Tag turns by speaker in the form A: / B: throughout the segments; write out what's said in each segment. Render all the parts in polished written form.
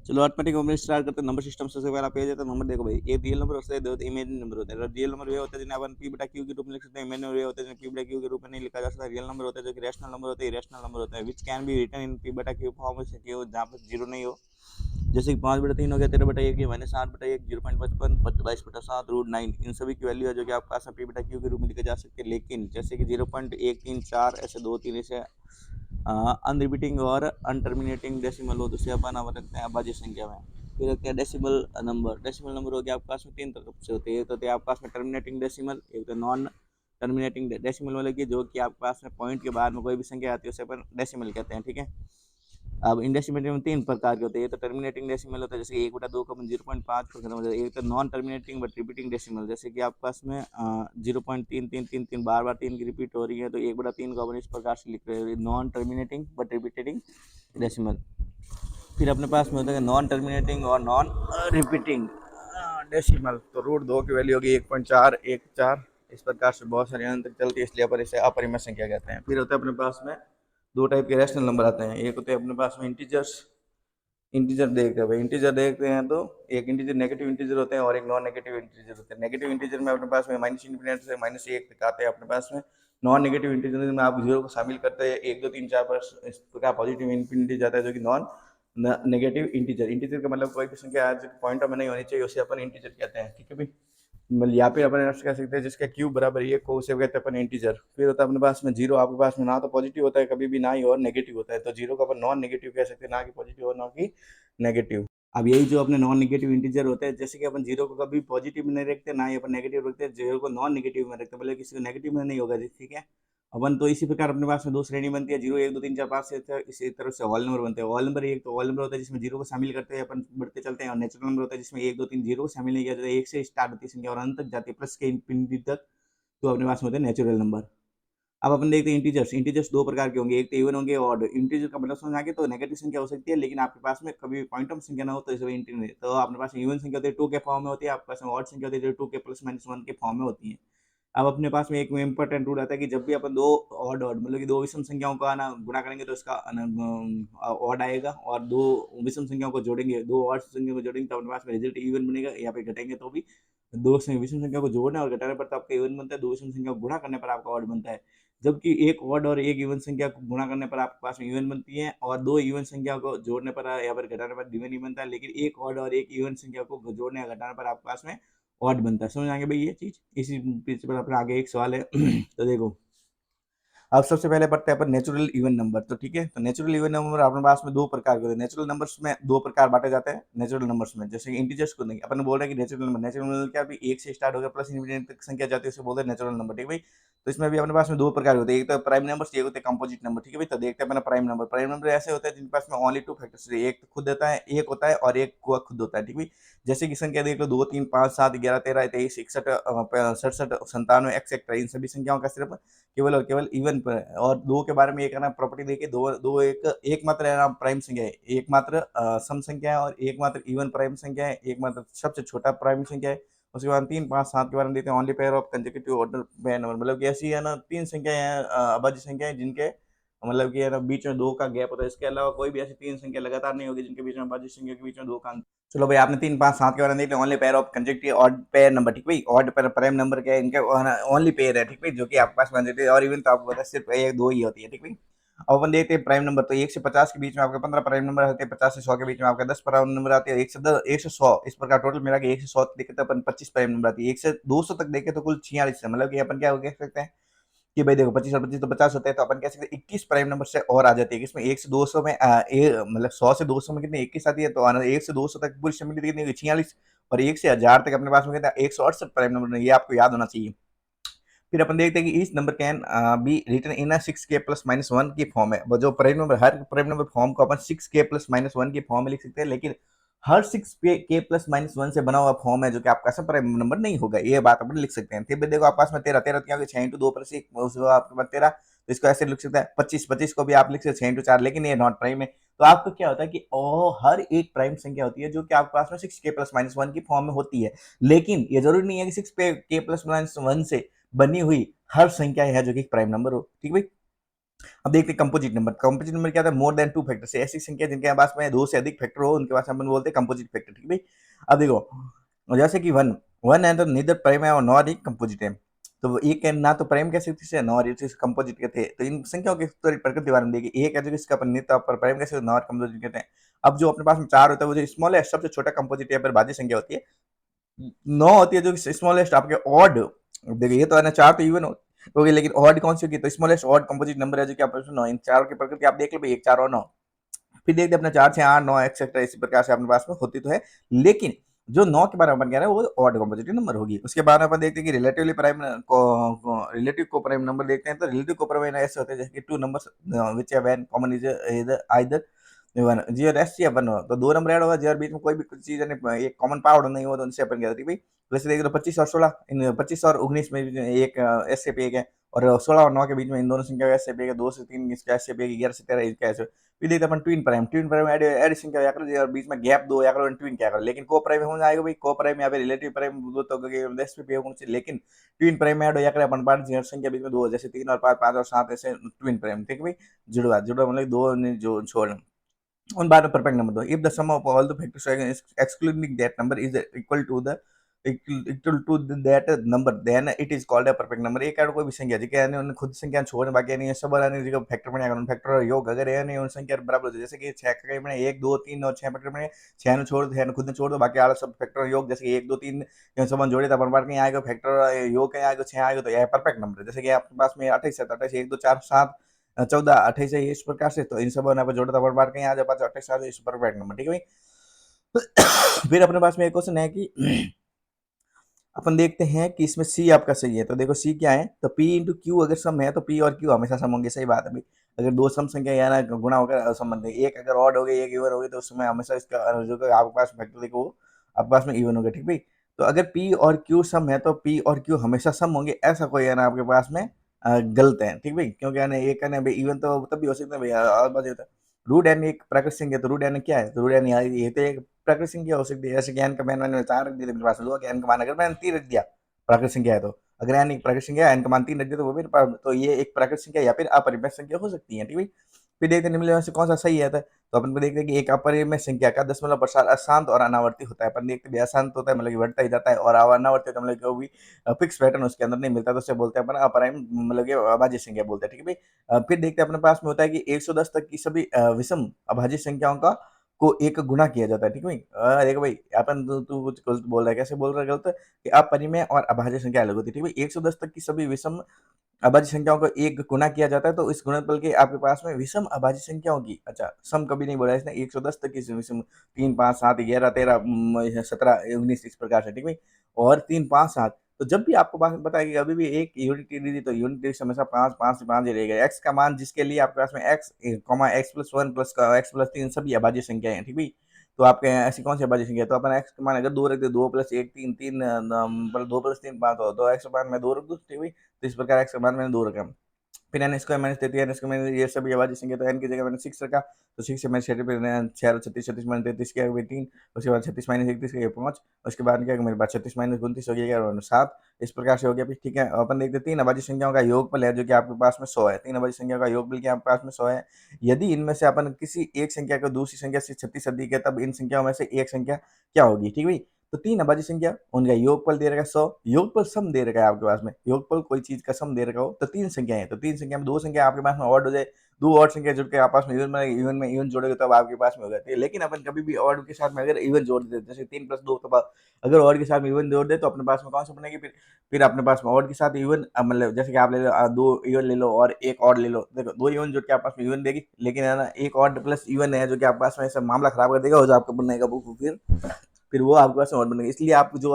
A: चलो ऑटोमेटिक अपने स्टार्ट करते हैं। नंबर सिस्टम से सबसे पहले आप ये जाते नंबर देखो भाई, एक रियल नंबर होता है, दो इमेजिनरी नंबर होते हैं। रियल नंबर वे होता है जिन्हें अपन पी बटा क्यू के रूप में लिख सकते हैं। इमेजिनरी वे होता है जिन्हें पी बटा क्यू के रूप में नहीं लिखा जा सकता। रियल नंबर होता है जो कि रैशनल नंबर होते हैं, इरेशनल नंबर होते हैं which can be written in p बटा क्यू फॉर्म से हो जहाँ पर जीरो नहीं हो। जैसे कि 5/3 हो गया, 13/1 ये -8/1, 0.55, 22/7 √9, इन सभी की वैल्यू है जो कि आपके पास पी बटा क्यू के रूप में लिखे जा सकते हैं। लेकिन जैसे कि 0.134 ऐसे 2 3 ऐसे अनरिपीटिंग और अनटर्मिनेटिंग डेसिमल हो तो उसे अपन अब रखते हैं अभाज्य संख्या में। फिर रखते हैं डेसिमल नंबर। डेसिमल नंबर हो गया आपके पास में 3 तरफ से होते हैं। एक होते हैं आपके पास में टर्मिनेटिंग डेसिमल, एक तो नॉन टर्मिनेटिंग डेसिमल वाले की जो कि आपके पास में पॉइंट के बाद में कोई भी संख्या आती है उसे अपन डेसिमल कहते हैं। ठीक है। अब इन डेसिमल में 3 प्रकार के होते हैं। ये तो टर्मिनेटिंग डेसिमल होता है जैसे 1/2 का 0.5 पर खत्म हो जाता है। एक तो non terminating but repeating decimal जैसे कि आपके पास में 0.3333 बार बार 3 की रिपीट हो रही है तो 1/3 को अपन इस प्रकार से लिख रहे हैं, non terminating but repeating decimal. फिर अपने पास में होता है नॉन टर्मिनेटिंग और नॉन रिपीटिंग डेसिमल। तो √2 की वैल्यू होगी 1.414। इस प्रकार से बहुत सारे अंतर चलती है, इसलिए अपन इसे अपरिमेय संख्या कहते हैं। फिर होता है अपने पास में दो टाइप के रैशनल नंबर आते हैं। एक होते हैं अपने पास में इंटीजर्स। इंटीजर देखते हैं भाई, इंटीजर देखते हैं तो एक इंटीजर नेगेटिव इंटीजर होते हैं और एक नॉन नेगेटिव इंटीजर होते हैं। नेगेटिव इंटीजर में अपने पास में -∞ से -1 तक आते हैं अपने पास में। नॉन नेगेटिव इंटीजर में आप जीरो को शामिल करते हैं 1 2 3 4 पर इस प्रकार पॉजिटिव इंफिनिटी जाता है जो कि नॉन नेगेटिव इंटीजर। इंटीजर का मतलब कोई भी संख्या आज पॉइंट में नहीं होनी चाहिए उसे अपन इंटीजर कहते हैं। ठीक है भाई। मतलब यहाँ पे अपन ऐसे कह सकते हैं जिसका क्यूब बराबर 1 को उसे कहते हैं अपन इंटीजर। फिर होता है अपने पास में जीरो, आपके पास में ना तो पॉजिटिव होता है कभी भी, ना ही और नेगेटिव होता है, तो जीरो को अपन नॉन नेगेटिव कह सकते हैं, ना कि पॉजिटिव और ना कि नेगेटिव। अब यही जो अपने नॉन नेगेटिव इंटीजर होते हैं जैसे कि अपन जीरो को कभी पॉजिटिव में नहीं रखते ना ही अपन नेगेटिव रखते हैं, जीरो को नॉन नेगेटिव में रखते हैं, मतलब किसी को नेगेटिव में नहीं होगा जी। ठीक है। अपन तो इसी प्रकार अपने पास में दो श्रेणी बनती है, 0 1 2 3 4 5 से इसी तरह से ऑल नंबर बनते हैं। ऑल नंबर एक तो ऑल नंबर होता है जिसमें जीरो को शामिल करते हैं अपन बढ़ते चलते हैं, और नेचुरल नंबर होता है जिसमें 1 2 3 जीरो को शामिल नहीं किया जाता, एक से स्टार्ट होती है संख्या और अंत तक जाती है प्लस के इंफिनिटी तक, तो अपने पास में होते हैं नेचुरल नंबर। अब अपन देखते हैं इंटीजर्स। इंटीजर्स दो प्रकार के होंगे, एक तो इवन होंगे और इंटीजर का मतलब समझ आ गया, तो नेगेटिव संख्या हो सकती है लेकिन आपके पास में कभी पॉइंट ऑफ संख्या ना हो तो इसे इंटीजर। तो अपने पास इवन संख्या होती है 2 के फॉर्म में होती है, आपके पास में ऑड संख्या होती है जो 2 के +-1 के फॉर्म में होती है। अब अपने पास में एक इंपॉर्टेंट रूल आता है कि जब भी अपन दो ऑड ऑड मतलब कि दो विषम संख्याओं का ना गुणा करेंगे तो इसका ऑड आएगा, और दो विषम संख्याओं को जोड़ेंगे, दो ऑड संख्या को जोड़ेंगे तो अपने पास में रिजल्ट इवन बनेगा। यहाँ पे घटेंगे तो भी दो विषम संख्या को जोड़ने और घटाने पर तो आपका इवन बनता है, दो विषम संख्या को गुणा करने पर आपका ऑड बनता है। जबकि एक ऑड और एक इवन संख्या को गुणा करने पर आपके पास में इवन बनती है, और दो इवन संख्या को जोड़ने पर या फिर घटाने पर इवन ही बनता है। लेकिन एक ऑड और एक इवन संख्या को जोड़ने या घटाने पर आपके पास में ऑड बनता है। समझ आएंगे भाई ये चीज। इसी पीछे पर अपने आगे एक सवाल है तो देखो, अब सबसे पहले पढ़ते हैं अपन नेचुरल इवन नंबर। तो ठीक है, तो नेचुरल इवन नंबर अपने पास में दो प्रकार के होते हैं। नेचुरल नंबर्स में दो प्रकार बांटे जाते हैं नेचुरल नंबर्स में, जैसे कि इंटीजर्स को नहीं अपन बोल रहे हैं कि नेचुरल नंबर क्या भी एक से स्टार्ट होकर प्लस इन्फिनिटी तक संख्या जाती है उसे बोलते हैं नेचुरल नंबर। ठीक है भाई। तो इसमें भी अपने पास में दो प्रकार होते हैं, एक तो प्राइम नंबर, एक होते हैं कंपोजिट नंबर। ठीक है भाई। तो देखते हैं अपना प्राइम नंबर। प्राइम नंबर ऐसे होता है जिनके पास में ओनली टू फैक्टर्स, एक तो खुद होता है, एक होता है और एक को खुद होता है। ठीक है। जैसे कि संख्या देख लो 2 3 5 7 11 13 23 61 67 97 एक्सेट्रा, इन सभी संख्याओं का सिर्फ केवल और केवल इवन पर है। और दो के बारे में एक है ना प्रॉपर्टी देखिए, दो दो एक मात्र है ना प्राइम संख्या है, एक मात्र सम संख्या है, और एक मात्र इवन प्राइम संख्या है, एक मात्र सबसे छोटा प्राइम संख्या है। उसके बाद 3 5 7 के बारे में देखते हैं, only pair of consecutive order pair number, मतलब कि ऐसी है ना तीन संख्याएं हैं अभाज्य संख्याएं जिनके मतलब कि है ना बीच में दो का गैप होता है। इसके अलावा कोई भी ऐसी तीन संख्या लगातार नहीं होगी जिनके बीच में अभाज्य संख्या के बीच में दो का। चलो भाई, आपने 3 5 7 के बारे में देख लिया। Only pair of consecutive odd pair number. ठीक भाई। ऑड पेयर प्राइम नंबर क्या है, इनके ओनली पेयर है। ठीक भाई, जो कि आपके पास कंसेक्यूटिव और इवन तो आपको पता है सिर्फ एक दो ही होती है। ठीक भाई। अब अपन देखते हैं प्राइम नंबर। तो 1 से 50 के बीच में आपके 15 प्राइम नंबर आते हैं, 50 से 100 के बीच में आपका 10 प्राइम नंबर आते हैं, 1 से 10 1 से 100 इस प्रकार टोटल मिला के 1 से 100 तक देखे तो अपन 25 प्राइम नंबर आती है। 1 से 200 तक देखे तो कुल 46 है, मतलब कि अपन क्या कह सकते हैं कि भाई देखो 25 और 25 तो 50 होते हैं, तो अपन कह सकते हैं 21 प्राइम नंबर से और आ जाती है। इसमें 1 से 200 में मतलब 100 से 200 में कितनी 21 आती है, तो 1 से 200 तक पूरी समिति कितनी 46, और 1 से 1000 तक अपने पास में कितना 168 प्राइम नंबर, ये आपको याद होना चाहिए। फिर अपन देखते हैं कि इस number can be written in a 6k +-1 की फॉर्म है। वो जो प्राइम नंबर, हर प्राइम नंबर फॉर्म को अपन 6k +-1 की फॉर्म में लिख सकते हैं, लेकिन हर 6k +-1 से बना हुआ फॉर्म है जो कि आपका सब प्राइम नंबर नहीं होगा, ये बात अपन लिख सकते हैं। फिर भी देखो आपके पास में 13 13 क्या होगा 6 × 2 + 1, उसको आपके पास 13, तो इसको ऐसे लिख सकते हैं। 25 25 को भी आप लिख सकते हैं 6 × 4, लेकिन ये नॉट प्राइम है। तो आपको क्या होता है कि हर एक प्राइम संख्या होती है जो कि आपके पास में 6k +-1 की फॉर्म में होती है, लेकिन ये जरूरी नहीं है कि 6k +-1 से बनी हुई हर संख्या है जो कि प्राइम नंबर हो। ठीक भाई।
B: अब देखते हैं कंपोजिट नंबर। कंपोजिट नंबर क्या था, मोर देन 2 फैक्टर से ऐसी संख्या जिनके पास में 2 से अधिक फैक्टर हो उनके पास अपन बोलते हैं कंपोजिट फैक्टर, ठीक है भाई। अब देखो जैसे कि 1 1 एंड नीदर प्राइम है और नॉर ही कंपोजिट है। तो वो एक है ना तो प्राइम कह सकते थे नॉर इस कंपोजिट के थे। तो इन संख्याओं की थोड़ी प्रकृति बारे में देखिए। एक है जो इसका अपन नित्य पर प्राइम कह सकते नॉर कंपोजिट कहते हैं। अब जो अपने पास में 4 होता है वो जो स्मॉल है सबसे छोटा कंपोजिट या फिर भाज्य संख्या होती है। 9 होती है जो स्मॉलेस्ट आपके ऑड। देखिए ये तो है ना 4 तो इवन हो गई, लेकिन ऑड कौन सी होगी, तो स्मॉलेस्ट ऑड कंपोजिट नंबर है जो कि आप 9 इन चारों की प्रकृति आप देख लो भाई, 1 4 और 9। फिर देखते अपना 4 6 8 9 एक्सेट्रा इसी प्रकार से अपने पास में होती तो है, लेकिन जो 9 के बारे में अपन कह रहे हैं वो ऑड कंपोजिट नंबर होगी। उसके बाद अपन देखते हैं कि रिलेटिवली प्राइम को रिलेटिव को प्राइम नंबर देखते हैं। तो रिलेटिव को प्राइम ऐसे होते हैं जैसे कि two numbers which have an common is either one जी और एस सी अपन हो तो 2 नंबर ऐड होगा जी और बीच में कोई भी कुछ चीज एक कॉमन पावर नहीं हो तो उनसे अपन कहते हैं भाई। वैसे देख लो 25 और 16 इन 25 और 19 में भी एक एस से पे एक है, और 16 और 9 के बीच में इन दोनों संख्या का एस से पे एक है, 2 से 3 इसका एस से पे एक, 11 से 13 इसका ऐसे। फिर देखते अपन ट्विन प्राइम एडिशन क्या करो जी और बीच में गैप दो या करो ट्विन क्या करो, लेकिन को प्राइम हो जाएगा भाई। को प्राइम या फिर रिलेटिव प्राइम दो तो एस पे होना चाहिए, लेकिन ट्विन प्राइम में ऐड हो या करे अपन पार्ट जी संख्या बीच में दो जैसे 3 और 5 5 और 7 ऐसे ट्विन प्राइम, ठीक है भाई। जुड़वा जुड़वा मतलब दो ने जो छोड़ on bar perfect number though if the sum of all the factors excluding that number is equal to that number then it is called a perfect number। एक कोई भी संख्या जी यानी उन्हें खुद संख्या छोड़ने बाकी नहीं है सब यानी जी फैक्टर में अगर फैक्टर योग अगर है नहीं उन संख्या बराबर होती है। जैसे कि 6 का में 1 2 3 और 6 फैक्टर में 6 ने छोड़ दो खुद ने छोड़ दो बाकी आला सब फैक्टर योग जैसे 1 2 3 सब जोड़े तो अपन बार कहीं आएगा फैक्टर योग कहीं आएगा 6 आएगा तो यह परफेक्ट नंबर है। जैसे कि आपके पास में 28 है तो 28 1 2 4 7 14 28 है इस प्रकार से, तो इन सब पर जोड़ता पर बार कहीं आ जा पाता 28 इस परफेक्ट नंबर, ठीक है भाई। फिर अपने पास में एक क्वेश्चन है कि अपन देखते हैं कि इसमें सी आपका सही है। तो देखो सी क्या है, तो पी इंटू क्यू अगर सम है तो पी और क्यू हमेशा सम होंगे, सही बात है भाई। अगर दो सम संख्या या ना गुणा होकर संबंध है, एक अगर ऑड हो गई एक इवन हो गई तो उसमें हमेशा इसका जो आपके पास फैक्टर देखो वो आपके पास में इवन होगा, ठीक भाई। तो अगर पी और क्यू सम है तो पी और क्यू हमेशा सम होंगे, ऐसा कोई है ना आपके पास में गलत है, ठीक भाई। क्योंकि है ना एक है ना भाई इवन तो तब भी हो सकता है भैया और बात ये होता है रूट एन एक प्राकृतिक संख्या, तो रूट एन क्या है, तो रूट एन ये तो एक प्राकृतिक संख्या हो सकती है। जैसे ज्ञान का मैंने 4 रख दिया मेरे पास दो ज्ञान का मान अगर मैंने 3 रख दिया प्राकृतिक संख्या है तो, अगर एन एक प्राकृतिक संख्या है एन का मान 3 रख दिया तो वो भी तो ये एक प्राकृतिक संख्या या फिर अपरिमेय संख्या हो सकती है, ठीक है। फिर देखते हैं निम्नलिखित में से कौन सा सही है, तो अपन को देखते हैं कि एक अपरिमेय संख्या का दशमलव प्रसार अशांत और अनावर्ती होता है। अपन देखते हैं अशांत होता है मतलब कि बढ़ता ही जाता है, और अनावर्ती होता है मतलब कि वो भी फिक्स पैटर्न उसके अंदर नहीं मिलता, तो उसे बोलते हैं अपन अपरिमेय मतलब कि अभाज्य संख्या बोलते हैं, ठीक है भाई। फिर देखते हैं अपने पास में होता है कि 110 तक की सभी विषम अभाज्य संख्याओं का को एक गुणा किया जाता है, ठीक है भाई। देखो भाई अपन तू कुछ गलत बोल रहा है, कैसे बोल रहा है गलत, कि अपरिमेय और अभाज्य संख्या अलग होती है, ठीक है। 110 तक की सभी विषम अभाज्य संख्याओं को एक गुना किया जाता है, तो इस गुणनफल के आपके पास में विषम अभाज्य संख्याओं की, अच्छा सम कभी नहीं बोला इसने, 110 तक की विषम 3 5 7 11 13 17 19 इस प्रकार से, ठीक है। और 3 5 7 तो जब भी आपको बात बताया कि अभी भी एक यूनिट दी तो यूनिट हमेशा 5 5 से 5 ही रहेगा। एक्स का मान जिसके लिए आपके पास में x x plus one plus x plus 3 सभी अभाज्य संख्या है, ठीक है। तो आपके ऐसी कौन सी अभाज्य संख्या है, तो अपन एक्स का मान अगर 2 रख दे 2 प्लस 1 3 3 2 प्लस 3 5 हो तो एक्स का मान मैं 2 रख दूँ, ठीक है। तो इस प्रकार एक्स का मान मैंने 2 रखा। फिर n square minus 33 n square minus ये सभी अभाज्य संख्या, तो एन की जगह मैंने 6 रखा, तो 6 से मैंने 6 6 36 36 माइनस 33 क्या हुआ 3, उसके बाद 36 माइनस 31 का 5, उसके बाद क्या मेरे पास 36 माइनस 29 हो गया 7, इस प्रकार से हो गया। ठीक है अपन देखते हैं 3 अभाज्य संख्याओं का योगफल है जो कि आपके पास में 100 है। 3 अभाज्य संख्याओं का योगफल क्या आपके पास में 100 है। यदि इनमें से अपन किसी एक संख्या को दूसरी संख्या से 36 अधिक है तब इन संख्याओं में से एक संख्या क्या होगी, ठीक है। तो 3 अभाज्य संख्या उनका योगफल दे रखा है 100, योगफल सम दे रखा है आपके पास में, योगफल कोई चीज का सम दे रखा हो तो 3 संख्या है, तो 3 संख्या में 2 संख्या आपके पास में ऑड हो जाए, 2 ऑड संख्या जुड़ के आपस में इवन जोड़ोगे तब आपके पास में हो जाती है। लेकिन अपन कभी भी ऑड के साथ में अगर इवन जोड़ देते जैसे 3 प्लस 2 तो अगर ऑड के साथ में इवन जोड़ दे तो अपने पास में कौन सा बनेगी, फिर अपने पास में ऑड के साथ इवन मतलब जैसे कि आप ले लो 2 इवन ले लो और एक ऑड ले लो, देखो 2 इवन जोड़ के आपस में इवन देगी, लेकिन है ना एक ऑड प्लस इवन है जो कि आपके पास में ऐसा मामला खराब कर देगा हो जो आपका बनेगा वो फिर वो आपके पास में ऑड बनेगा। इसलिए आप जो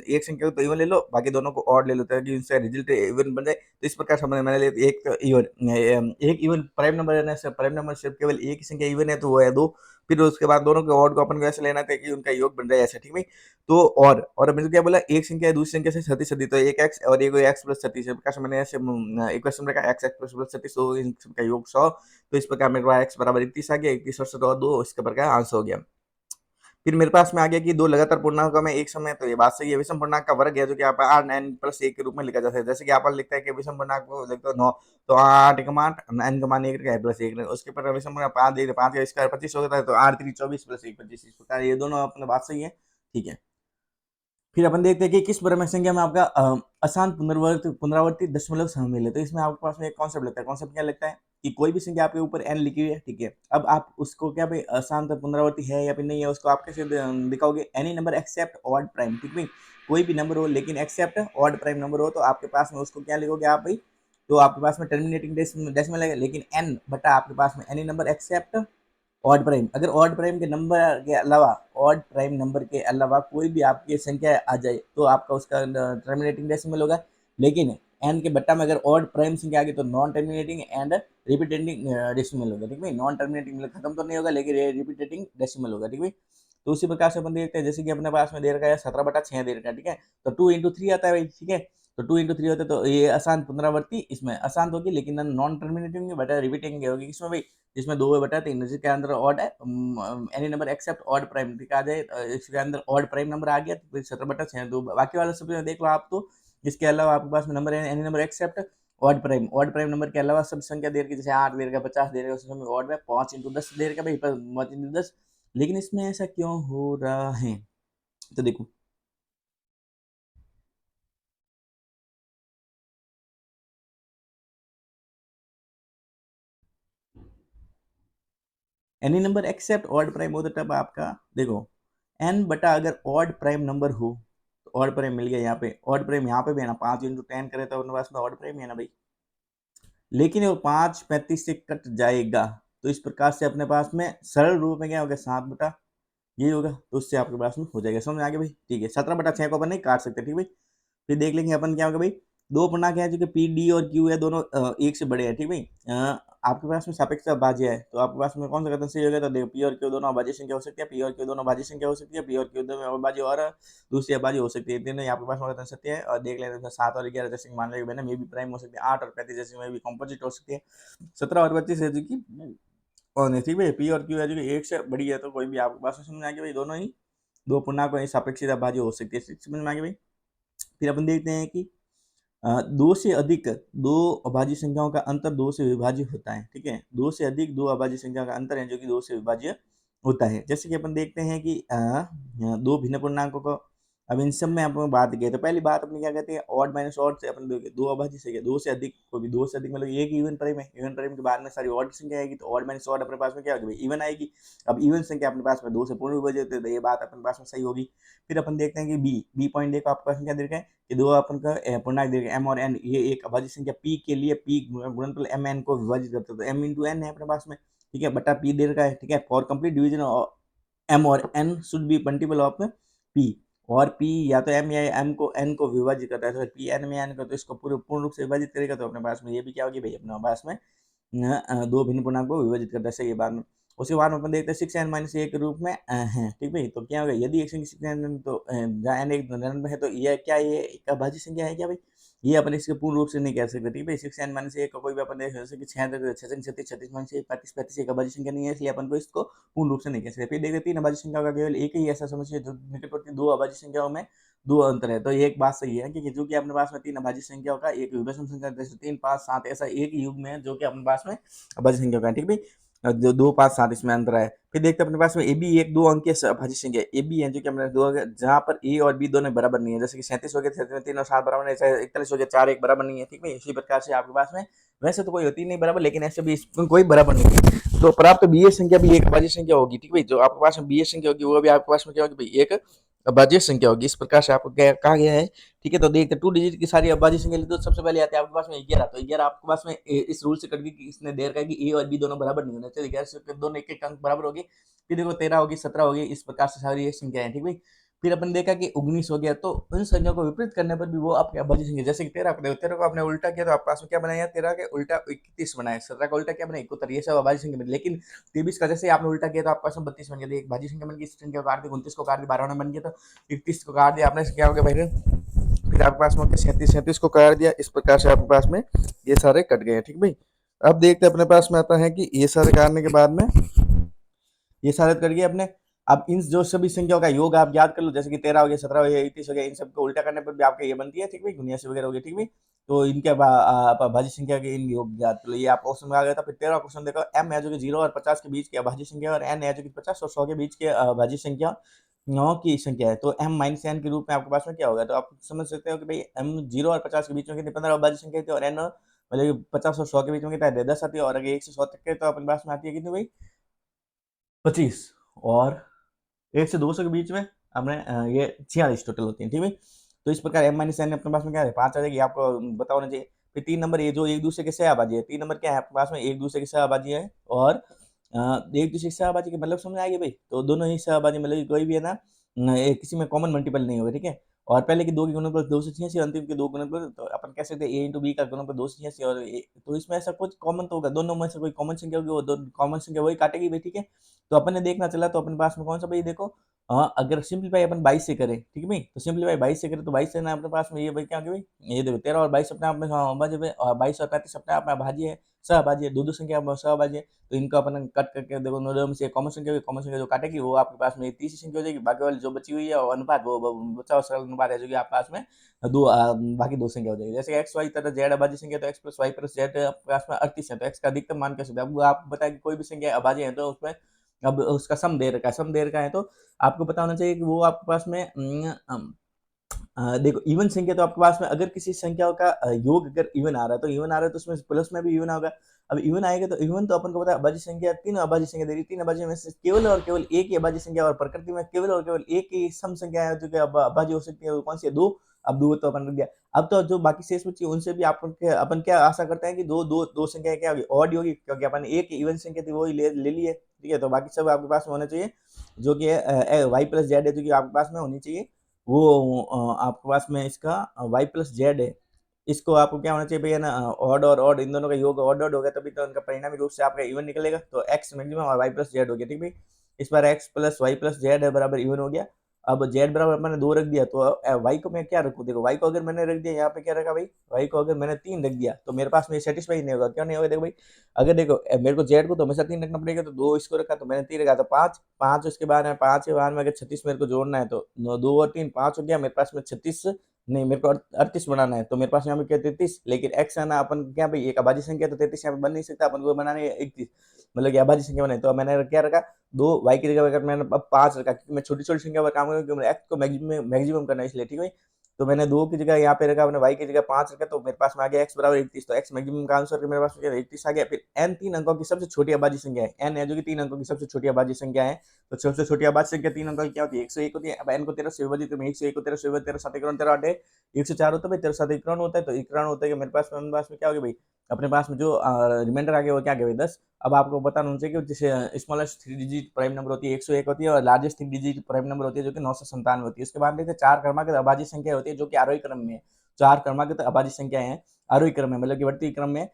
B: एक संख्या को तो इवन ले लो बाकी दोनों को ऑड ले लो ताकि उनसे रिजल्ट इवन बन जाए। तो इस प्रकार से मैंने लिया एक इवन प्राइम नंबर है ना, प्राइम नंबर सिर्फ केवल एक ही संख्या इवन है तो वो है 2, फिर उसके बाद दोनों के ऑड को अपन को ऐसे लेना था कि उनका योग बन जाए ऐसे, ठीक है। तो और मैंने क्या बोला एक संख्या है दूसरी संख्या से 36 अधिक तो एक एक्स और एक एक्स प्लस 36 प्रकार मैंने ऐसे इक्वेशन रखा एक्स एक्स प्लस 36 तो इनका योग 100, तो इस प्रकार मेरे पास एक्स बराबर 31 आ गया, 31 और 100 2 इसका प्रकार आंसर हो गया। फिर मेरे पास में आ गया कि दो लगातार पूर्णांकों में एक समय, तो ये बात सही है। विषम पूर्णांक का वर्ग है जो कि आप 8 n+1 के रूप में लिखा जा सकता है। जैसे कि आप लिखता है कि विषम पूर्णांक को लिखते हो 9, तो 8 का मान n का मान 1 का +1, उसके ऊपर विषम पूर्णांक 5 दे 5 का स्क्वायर 25 होता है, तो 8 3 24 + 1 25। इस प्रकार ये दोनों अपने बात सही है, ठीक है। फिर अपन देखते हैं कि किस ब्रह्म संख्या में आपका अशांत पुनरावर्ती दशमलव शामिल है। तो इसमें आपके पास में एक कॉन्सेप्ट लगता है। कॉन्सेप्ट क्या लगता है कि कोई भी संख्या आपके ऊपर n लिखी हुई है, ठीक है। अब आप उसको क्या भाई अशांत पुनरावर्ती है या फिर नहीं है, उसको आप कैसे दिखाओगे? Any number except odd prime, ठीक है। कोई भी नंबर हो लेकिन एक्सेप्ट ऑड प्राइम नंबर हो, तो आपके पास में उसको क्या लिखोगे आप भाई? तो आपके पास में टर्मिनेटिंग डेसिमल है, लेकिन n बटा आपके पास में any number except odd prime. अगर ऑड प्राइम के नंबर के अलावा, ऑड प्राइम नंबर के अलावा कोई भी आपकी संख्या आ जाए तो आपका उसका टर्मिनेटिंग डेसिमल होगा। लेकिन एन के बट्टा में अगर ऑड प्राइम संख्या आ गई तो non terminating and repeating decimal होगा, ठीक है। नॉन टर्मिनेटिंग मतलब खत्म तो नहीं होगा, लेकिन रिपीटेटिंग डेसिमल होगा, ठीक है। तो उसी प्रकार से अपन देखते हैं, जैसे कि अपने पास में दे रखा है 17/6 दे रखा है, ठीक है। तो 2 × 3 आता है भाई, ठीक है। तो 2 × 3 होता है, तो ये अशांत पुनरावर्ती इसमें अशांत होगी, लेकिन नॉन टर्मिनेटिंग बटा रिपीटिंग होगी। किसमें भाई? जिसमें 2/3 जिसके अंदर ऑड है, any number except odd prime, ठीक आ जाए इसके अंदर ऑड प्राइम नंबर आ गया तो फिर 17/6। तो बाकी वाला सब देख लो आप। तो इसके अलावा आपके पास में नंबर है any number except odd prime number के अलावा सब संख्या दे रखी, जैसे 8 दे रखा, 50 दे रखा, उसमें ऑड में 5 × 10 दे रखा भाई, 5 × 10। लेकिन इसमें ऐसा क्यों हो रहा है? तो देखो, any number except odd prime हो तो तब आपका देखो n बटा अगर ऑड प्राइम नंबर हो तो ऑड प्राइम मिल गया। यहाँ पे ऑड प्राइम यहाँ पे भी है ना, 5 × 10 करे तो अपने पास में ऑड प्राइम है ना भाई। लेकिन वो 5 35 से कट जाएगा, तो इस प्रकार से अपने पास में सरल रूप में क्या होगा? 7 ये होगा, तो उससे आपके पास में हो जाएगा। समझ में आ गया भाई, ठीक है। 17/6 को अपन नहीं काट सकते, ठीक भाई। फिर देख लेंगे अपन क्या होगा भाई। दो पूर्णांक है जो कि पी डी और क्यू है, दोनों एक से बड़े हैं, ठीक भाई। आपके पास में सापेक्ष अभाज्य है, तो आपके पास में कौन सा कथन सही होगा? तो देखो, पी और क्यू दोनों अभाज्य संख्या हो सकती है, पी और क्यू दोनों भाज्य संख्या हो सकती है, पी और क्यू दोनों अभाज्य और दूसरी अभाज्य हो सकती है। तीनों आपके पास में कथन सत्य है। और देख लेते हैं 7 और 11 जैसे मान लेंगे मैंने, में भी प्राइम हो सकती है। 8 और 35 जैसे में भी कॉम्पोजिट हो सकती है। 17 और 25 है जो कि और नहीं, ठीक भाई। पी और क्यू है जो कि एक से बड़ी है, तो कोई भी आपके पास में समझ में आ गया भाई, दोनों ही दो पूर्णांकों की सापेक्षिक अभाज्य हो सकती है। समझ में आ गया भाई। फिर अपन देखते हैं कि दो से अधिक दो अभाज्य संख्याओं का अंतर दो से विभाज्य होता है, ठीक है। दो से अधिक दो अभाज्य संख्या का अंतर है जो कि दो से विभाज्य होता है। जैसे कि अपन देखते हैं कि दो भिन्न पूर्णांकों को, अब इन सब में अपन बात की तो पहली बात अपनी क्या कहते हैं? ऑड माइनस ऑड से अपन दो अभाज्य संख्या, दो से अधिक को भी, दो से अधिक मतलब एक इवन प्राइम है, इवन प्राइम के बाद में सारी ऑड संख्या आएगी, तो ऑड माइनस ऑड अपने पास में क्या होगी भाई? इवन आएगी। अब इवन संख्या अपने पास में दो से पूर्ण विभाजित है, तो ये बात अपने पास में सही होगी। फिर अपन देखते हैं कि बी पॉइंट देखो, आपके पास में क्या दे रखा है कि दो अपन का पूर्णांक दे रखा है m और n, ये एक अभाज्य संख्या p के लिए p गुणनफल m n को विभाजित करते हैं, तो m × n है अपने पास में, ठीक है, बटा p दे रखा है, ठीक है। फॉर कंप्लीट डिवीजन m और n should be multiple of p, और p या तो m या m को n को विभाजित करता है, तो p n में n को, तो इसको पूर्ण रूप से विभाजित करेगा, तो अपने पास में ये भी क्या होगी भाई? अपने पास में दो भिन्न पूर्णांक को विभाजित करता है, सही बाद में। उसके बाद में अपन देखते हैं 6n - 1 के रूप में है, ठीक भाई। तो क्या होगा? यदि एक संख्या 6n तो जहाँ n एक धन में है, तो यह क्या, ये एक अभाज्य संख्या है क्या भाई? ये अपन इसके पूर्ण रूप से नहीं कह सकते, ठीक भाई। 6n - 1 का कोई भी अपन देख जैसे कि 6 36 36 35 35 एक अभाज्य संख्या नहीं है, इसलिए अपन को इसको पूर्ण रूप से नहीं कह सकते। फिर देखते 3 अभाज्य संख्याओं का केवल एक ही ऐसा समस्या जो निकटवर्ती दो अभाज्य संख्याओं में दो अंतर है। तो ये एक बात सही है कि जो कि अपने पास में तीन अभाज्य संख्याओं का एक विषम संख्या, जैसे 3 5 7 ऐसा एक युग में जो कि अपने पास में अभाज्य संख्या का, ठीक भाई। जो 2 5 7 इसमें अंतर है। फिर देखते हैं अपने पास में ए बी एक दो अंकीय अभाज्य संख्या ए बी है जो कि हमने दो, जहाँ पर ए और बी दोनों बराबर नहीं है, जैसे कि 37 हो गया 3 और 7 बराबर नहीं है, 41 हो गया 4 1 बराबर नहीं है, ठीक है। इसी प्रकार से आपके पास में वैसे तो कोई होती नहीं बराबर, लेकिन ऐसे भी इसमें कोई बराबर नहीं है, तो प्राप्त बी संख्या भी एक अभाज्य संख्या होगी, ठीक है। जो आपके पास में बी संख्या होगी वो भी आपके पास में क्या होगी भाई? एक अभाज्य संख्या होगी। इस प्रकार से आपको क्या कहा गया है, ठीक है। तो देखते 2 डिजिट की सारी अभाज्य संख्या तो सबसे पहले आते हैं आपके पास में 11, तो 11 आपके पास में इस रूल से कट गई कि इसने दे रखा है कि ए और बी दोनों बराबर नहीं होने चाहिए, 11 से दोनों एक एक अंक बराबर होगी। फिर देखो 13 होगी 17 होगी, इस प्रकार से सारी ये संख्याएं, ठीक भाई। फिर अपन देखा कि 19 हो गया, तो उन संख्याओं को विपरीत करने पर भी वो आपके अभाज्य संख्या, जैसे कि 13 को आपने उल्टा किया तो आपके पास में क्या बनाया? 13 के उल्टा 31 बनाया, 17 का उल्टा क्या बनाया? 71, ये सब अभाज्य संख्या बनी। लेकिन 23 का जैसे आपने उल्टा किया तो आपके पास में 32 बन गया, एक भाज्य संख्या बन गई। इस संख्या को काट दिया, 29 को काट दिया, 12 बन गया, तो 31 को काट दिया आपने, क्या हो गया भाई? फिर आपके पास में 37 को काट दिया। इस प्रकार से आपके पास में ये सारे कट गए, ठीक भाई। अब देखते हैं अपने पास में आता है कि ये सारे काटने के बाद में ये सारे कट गए अपने, अब इन जो सभी संख्याओं का योग आप याद कर लो, जैसे कि 13 हो गया, 17 हो गया, 31 हो गया, इन सबको उल्टा करने पर भी आपका ये बनती है, ठीक भाई, 79 वगैरह हो गया, ठीक भाई। तो इनके आप अभाज्य संख्या के इन योग याद कर लो, ये आपको क्वेश्चन में आ गया था। फिर 13 क्वेश्चन देखो, m है जो कि 0 और 50 के बीच की अभाज्य संख्या, और n है जो कि 50 और 100 के बीच के अभाज्य संख्या, 9 की संख्या है। तो m माइनस n के रूप में आपके पास में क्या होगा, तो आप समझ सकते हो कि भाई m 0 और 50 के बीच में कितनी 15 अभाज्य संख्या थी, और n मतलब 50 और 100 के बीच में कितना है, 10 आती है, और अगर 1 से 100 तक के तो अपने पास में आती है कितनी भाई, 25, और 1 से 200 के बीच में हमने ये 46 टोटल होती है, ठीक है। तो इस प्रकार m माइनस n अपने पास में क्या है, 5 आ जाएगी, आपको पता होना चाहिए। फिर 3 नंबर ये जो एक दूसरे के सहअभाज्य है, 3 नंबर क्या है आपके पास में, एक दूसरे के सहअभाज्य है, और एक दूसरे के सहअभाज्य के मतलब समझ आएगी भाई, तो दोनों ही सहअभाज्य मतलब कि कोई भी है ना, किसी में कॉमन मल्टीपल नहीं होगा, ठीक है। और पहले के 2 के गुणनफल 286, अंतिम के 2 गुणनफल, तो अपन कह सकते हैं a इंटू बी का गुणनफल 286, और तो इसमें ऐसा कुछ कॉमन तो होगा, दोनों में से कोई कॉमन संख्या होगी, वो दो कॉमन संख्या वही काटेगी भाई, ठीक है। तो अपन ने देखना चला, तो अपने पास में कौन सा भाई, देखो अगर सिंप्लीफाई अपन 22 से करें, ठीक है भाई, तो सिंप्लीफाई 22 से करें, तो 22 से ना अपने पास में ये भाई क्या भाई, ये देखो 13 और 22 अपने आप में अभाज्य है, और 22 और 35 अपने आप में अभाज्य है, सहअभाज्य है, दो संख्या सहअभाज्य है। तो इनको अपन कट करके देखो, नोडल में से कॉमन संख्या जो काटेगी वो आपके पास में तीसरी संख्या हो जाएगी, बाकी वाली जो बची हुई है और अनुपात वो बचा हुआ सरल अनुपात है, जो कि आपके पास में बाकी दो संख्या हो जाएगी। जैसे एक्स वाई तरह जेड अभाज्य संख्या, तो X plus Y plus Z आपके पास में 38 है, तो एक्स का अधिकतम मान कैसे, अब आप बताया कि कोई भी संख्या अभाज्य है, तो उसमें अब उसका सम दे रखा है, सम दे रखा है, तो आपको पता होना चाहिए कि वो आपके पास में देखो इवन संख्या, तो आपके पास में अगर किसी संख्याओं का योग अगर इवन आ रहा है, तो इवन आ रहा है, तो उसमें प्लस में भी इवन होगा। अब इवन आएगा, तो इवन तो अपन को पता है अभाज्य संख्या, तीन अभाज्य संख्या दे रही, तीन अभाज्य में से केवल और केवल एक ही अभाज्य संख्या, और प्रकृति में केवल और केवल एक ही सम संख्या है जो कि अभाज्य हो सकती है, वो कौन सी है, दो। अब दो तो अपन रख दिया। अब तो जो बाकी शेष बची उनसे भी अपन क्या आशा करते हैं कि दो दो दो संख्या क्या होगी, ऑड होगी, क्योंकि अपन एक इवन संख्या थी वो ही ले ली है, ठीक है। तो बाकी सब आपके पास में होना चाहिए, जो कि वाई प्लस जेड है, जो कि आपके पास में होनी चाहिए, वो आपके पास में इसका वाई प्लस जेड है, इसको आपको क्या होना चाहिए भैया ना, ऑड और ऑड इन दोनों का योग ऑड ऑड होगा, तभी तो उनका परिणामी रूप से आपका इवन निकलेगा। तो एक्स मैक्सिमम और वाई प्लस जेड हो गया, ठीक भाई। इस बार x plus Y plus z है बराबर इवन हो गया। अब जेड बराबर मैंने 2 रख दिया, तो वाई को मैं क्या रखूँ, देखो वाई को अगर मैंने रख दिया यहाँ पे क्या रखा भाई, वाई को अगर मैंने 3 रख दिया, तो मेरे पास में सेटिस्फाई नहीं होगा, क्यों नहीं होगा, देखो भाई, अगर देखो मेरे को जेड को तो हमेशा 3 रखना पड़ेगा, तो 2 इसको रखा, तो मैंने 3 रखा, तो 5 5 उसके बाद में 5 के बाद में अगर 36 मेरे को जोड़ना है, तो 2 और 3 5 हो गया, मेरे पास में 36 नहीं, मेरे को 38 बनाना है, तो मेरे पास यहाँ पे क्या 33, लेकिन एक्स है ना, अपन क्या भाई एक अभाज्य संख्या, तो 33 यहाँ पे बन नहीं सकता, अपन को बनाना है 31, मतलब कि अभाज्य संख्या बनाए, तो मैंने क्या रखा, 2 वाई की जगह अगर मैंने अब 5 रखा, क्योंकि मैं छोटी छोटी संख्या पर काम करूँगा, एक्स को मैक्सिमम करना है, इसलिए ठीक है। तो मैंने 2 की जगह यहाँ पे रखा, मैंने वाई की जगह 5 रखा, तो मेरे पास में आ गया एक्स बराबर 31, तो एक्स मैक्सिमम का आंसर मेरे पास में 31 आ गया। फिर एन 3 अंकों की सबसे छोटी अभाज्य संख्या है, एन है जो कि 3 अंकों की सबसे छोटी अभाज्य संख्या है, तो सबसे छोटी अभाज्य संख्या 3 अंकों की क्या होती है, 101 होती है। अब एन को 13 से विभाजित करें, 101 को 13 से विभाजित, 13 7 इक्यावन 13 8 है, 104 होता है भाई, 13 7 इक्यावन होता है, तो इक्यावन होता है कि मेरे पास में क्या हो गया भाई, अपने पास में जो रिमाइंडर आ गया वो क्या गया भाई 10। अब आपको बताना होना चाहिए कि जैसे स्मॉलेस्ट 3 डिजिट प्राइम नंबर होती है 101 होती है, और लार्जेस्ट 3 डिजिट प्राइम नंबर होती है जो कि 997 होती है। उसके बाद देखते हैं 4 क्रमांकित अभाज्य संख्या होती है जो कि आरोही क्रम में है, 4 क्रमांकित अभाज्य संख्या है आरोही क्रम में, मतलब कि बढ़ती क्रम में।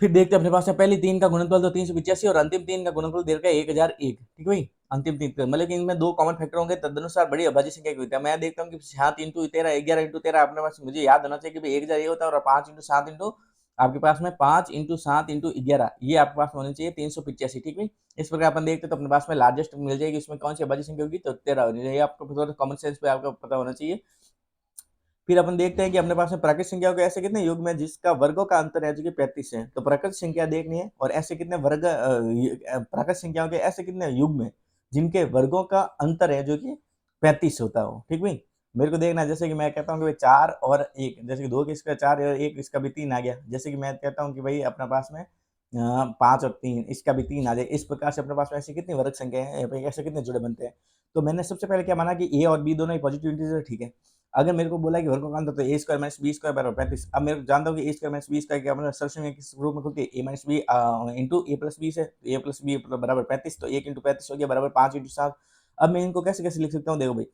B: फिर देखते हैं अपने पास में पहली 3 का गुणनफल तो 385, और अंतिम 3 का गुणनफल दे रखा है 1001, ठीक भाई। अंतिम 3 का मतलब कि इनमें 2 कॉमन फैक्टर होंगे, तदनुसार बड़ी अभाज्य संख्या की होती है। मैं देखता हूँ कि 7 इंटू 13 11 इंटू 13 अपने पास मुझे याद होना चाहिए कि भाई 1000 ये होता है, और 5 इंटू 7 इंटू आपके पास में 5 इंटू 7 इंटू 11 ये आपके पास में होनी चाहिए 385, ठीक है। इस प्रकार अपन देखते हैं तो अपने पास में लार्जेस्ट मिल जाएगी, उसमें कौन सी अभाज्य संख्या होगी, तो 13 होनी चाहिए, आपको कॉमन सेंस पे आपको पता होना चाहिए। फिर अपन देखते हैं कि अपने पास में प्राकृत संख्याओं के ऐसे कितने युग में जिसका वर्गों का अंतर है जो कि 35 है, तो प्राकृत संख्या देखनी है, और ऐसे कितने वर्ग प्राकृत संख्याओं के ऐसे कितने युग में जिनके वर्गों का अंतर है जो कि 35 होता हो, ठीक भाई। मेरे को देखना है, जैसे कि मैं कहता हूँ कि भाई 4 और 1, जैसे कि 2 किसका 4 और 1 इसका भी 3 आ गया, जैसे कि मैं कहता हूँ कि भाई अपने पास में 5 और 3 इसका भी 3 आ जाए, इस प्रकार से अपने पास में ऐसी कितनी वर्ग संख्या है, ऐसे कितने जुड़े बनते हैं। तो मैंने सबसे पहले क्या माना कि ए और बी दोनों ही पॉजिटिव इंटीजर, ठीक है। अगर मेरे को बोला कि वर्गों का अंतर तो ए स्क्वायर माइनस बी स्क्वायर बराबर 35, अब मैं जानता हूँ कि ए स्क्वायर माइनस बी स्क्वायर क्या मतलब सर्वश्रेणी में किस रूप में खुलती है, ए माइनस बी इंटू ए प्लस बी से, ए प्लस बी बराबर 35, तो 1 इंटू 35 हो गया बराबर 5 इंटू 7। अब मैं इनको कैसे कैसे लिख सकता हूँ, देखो भाई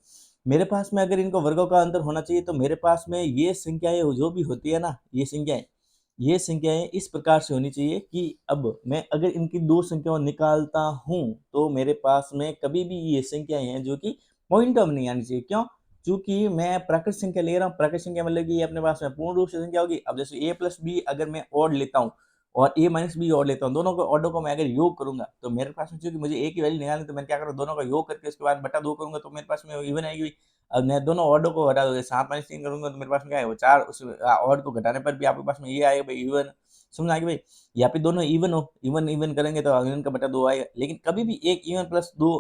B: मेरे पास में अगर इनको वर्गों का अंतर होना चाहिए, तो मेरे पास में ये संख्याएं जो भी होती है ना, ये संख्याएं इस प्रकार से होनी चाहिए कि अब मैं अगर इनकी दो संख्याओं निकालता हूं, तो मेरे पास में कभी भी ये संख्याएं हैं जो कि पॉइंट में नहीं आनी चाहिए, क्यों, चूंकि मैं प्राकृत संख्या ले रहा हूँ, प्राकृत संख्या मतलब कि ये अपने पास में पूर्ण रूप से संख्या होगी। अब जैसे a प्लस बी अगर मैं ऑड लेता हूँ, और a माइनस बी ऑड लेता हूँ, दोनों को ऑर्डर को मैं अगर योग करूंगा तो मेरे पास में, क्योंकि मुझे a की वैल्यू निकालनी, तो मैं क्या करूँ, दोनों का योग करके उसके बाद बटा 2 करूंगा तो मेरे पास में इवन आएगी। अब मैं दोनों ऑर्डर को हटा दूंगा, 7 माइनस 3 करूंगा तो मेरे पास में क्या है, वो 4, उस ऑड को घटाने पर भी आपके पास में ये आएगा भाई इवन। समझ आ गई भाई, या फिर दोनों इवन हो, इवन इवन करेंगे तो इवन का बटा 2 आएगा। लेकिन कभी भी एक इवन प्लस 2,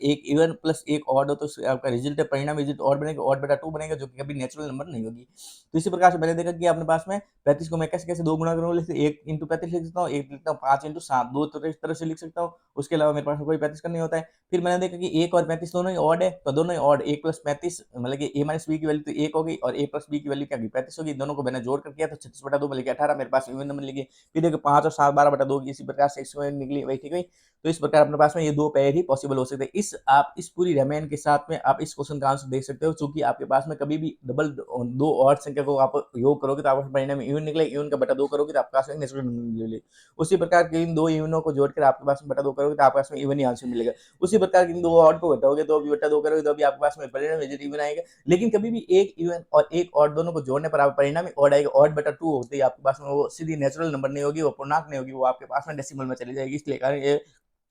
B: एक इवन प्लस एक ऑड हो तो आपका रिजल्ट है, परिणाम रिजल्ट ऑड बनेगा, ऑड बटा 2 बनेगा, जो कि कभी नेचुरल नंबर नहीं होगी। तो इसी प्रकार से मैंने देखा कि अपने पास में 35 को मैं कैसे कैसे 2 गुना करूंगा, लिखते 1 इंटू 35 लिख सकता हूँ, 1 लिखता हूँ 5 इंटू 7, दो तरह से लिख सकता हूँ। उसके अलावा मेरे पास में कोई 35 का नहीं होता है। फिर मैंने देखा कि 1 और 35 दोनों ही ऑड है, तो दोनों ही ऑड, 1 प्लस 35 मतलब कि a माइनस बी की वैल्यू तो 1 हो गई और a प्लस बी की वैल्यू क्या होगी, 35 होगी। दोनों को मैंने जोड़ कर किया तो 36 बटा 2 बल्कि 18 मेरे पास इवन नंबर लिखे। फिर देखो 5 और 7 12 बटा 2 इसी प्रकार से इसमें निकली वही, ठीक है। तो इस प्रकार अपने पास में ये दो पेयर ही पॉसिबल हो सकते हैं। आप इस पूरी रेमेन के साथ में आप इस क्वेश्चन का आंसर देख सकते हो, चूंकि आपके पास में कभी भी डबल दो और संख्या को आप योग करोगे तो आपका परिणाम इवन निकले, इवन का बटा 2 करोगे तो आपके पास में नेचुरल नंबर मिलेगा। उसी प्रकार के इन दो इवनों को जोड़कर आपके पास में बटा 2 करोगे तो आपके पास में इवन ही आंसर मिलेगा। उसी प्रकार के इन दो ऑड को घटाओगे तो भी बटा 2 करोगे तो भी आपके पास में परिणाम इवन आएगा। लेकिन कभी भी एक इवन और एक ऑड दोनों को जोड़ने पर आप परिणाम ऑड आएगा। ऑड बटा 2 होते ही आपके पास में वो सीधी नेचुरल नंबर नहीं होगी, वो पूर्णांक नहीं होगी, वो आपके पास में डेसिमल में चली जाएगी। इसलिए कारण ये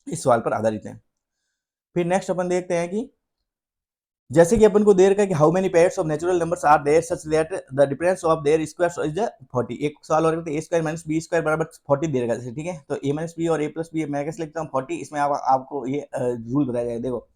B: इस सवाल पर आधारित है। फिर नेक्स्ट अपन देखते हैं कि जैसे कि अपन को दे रखा है कि how many pairs of natural numbers are there such that the difference of their squares is 40। एक सवाल और a square minus b square बराबर 40 दे रखा है, ठीक है। तो a माइनस बी और a प्लस बी मैं कैसे लिखता हूँ 40, इसमें आपको ये रूल बताया जाएगा। देखो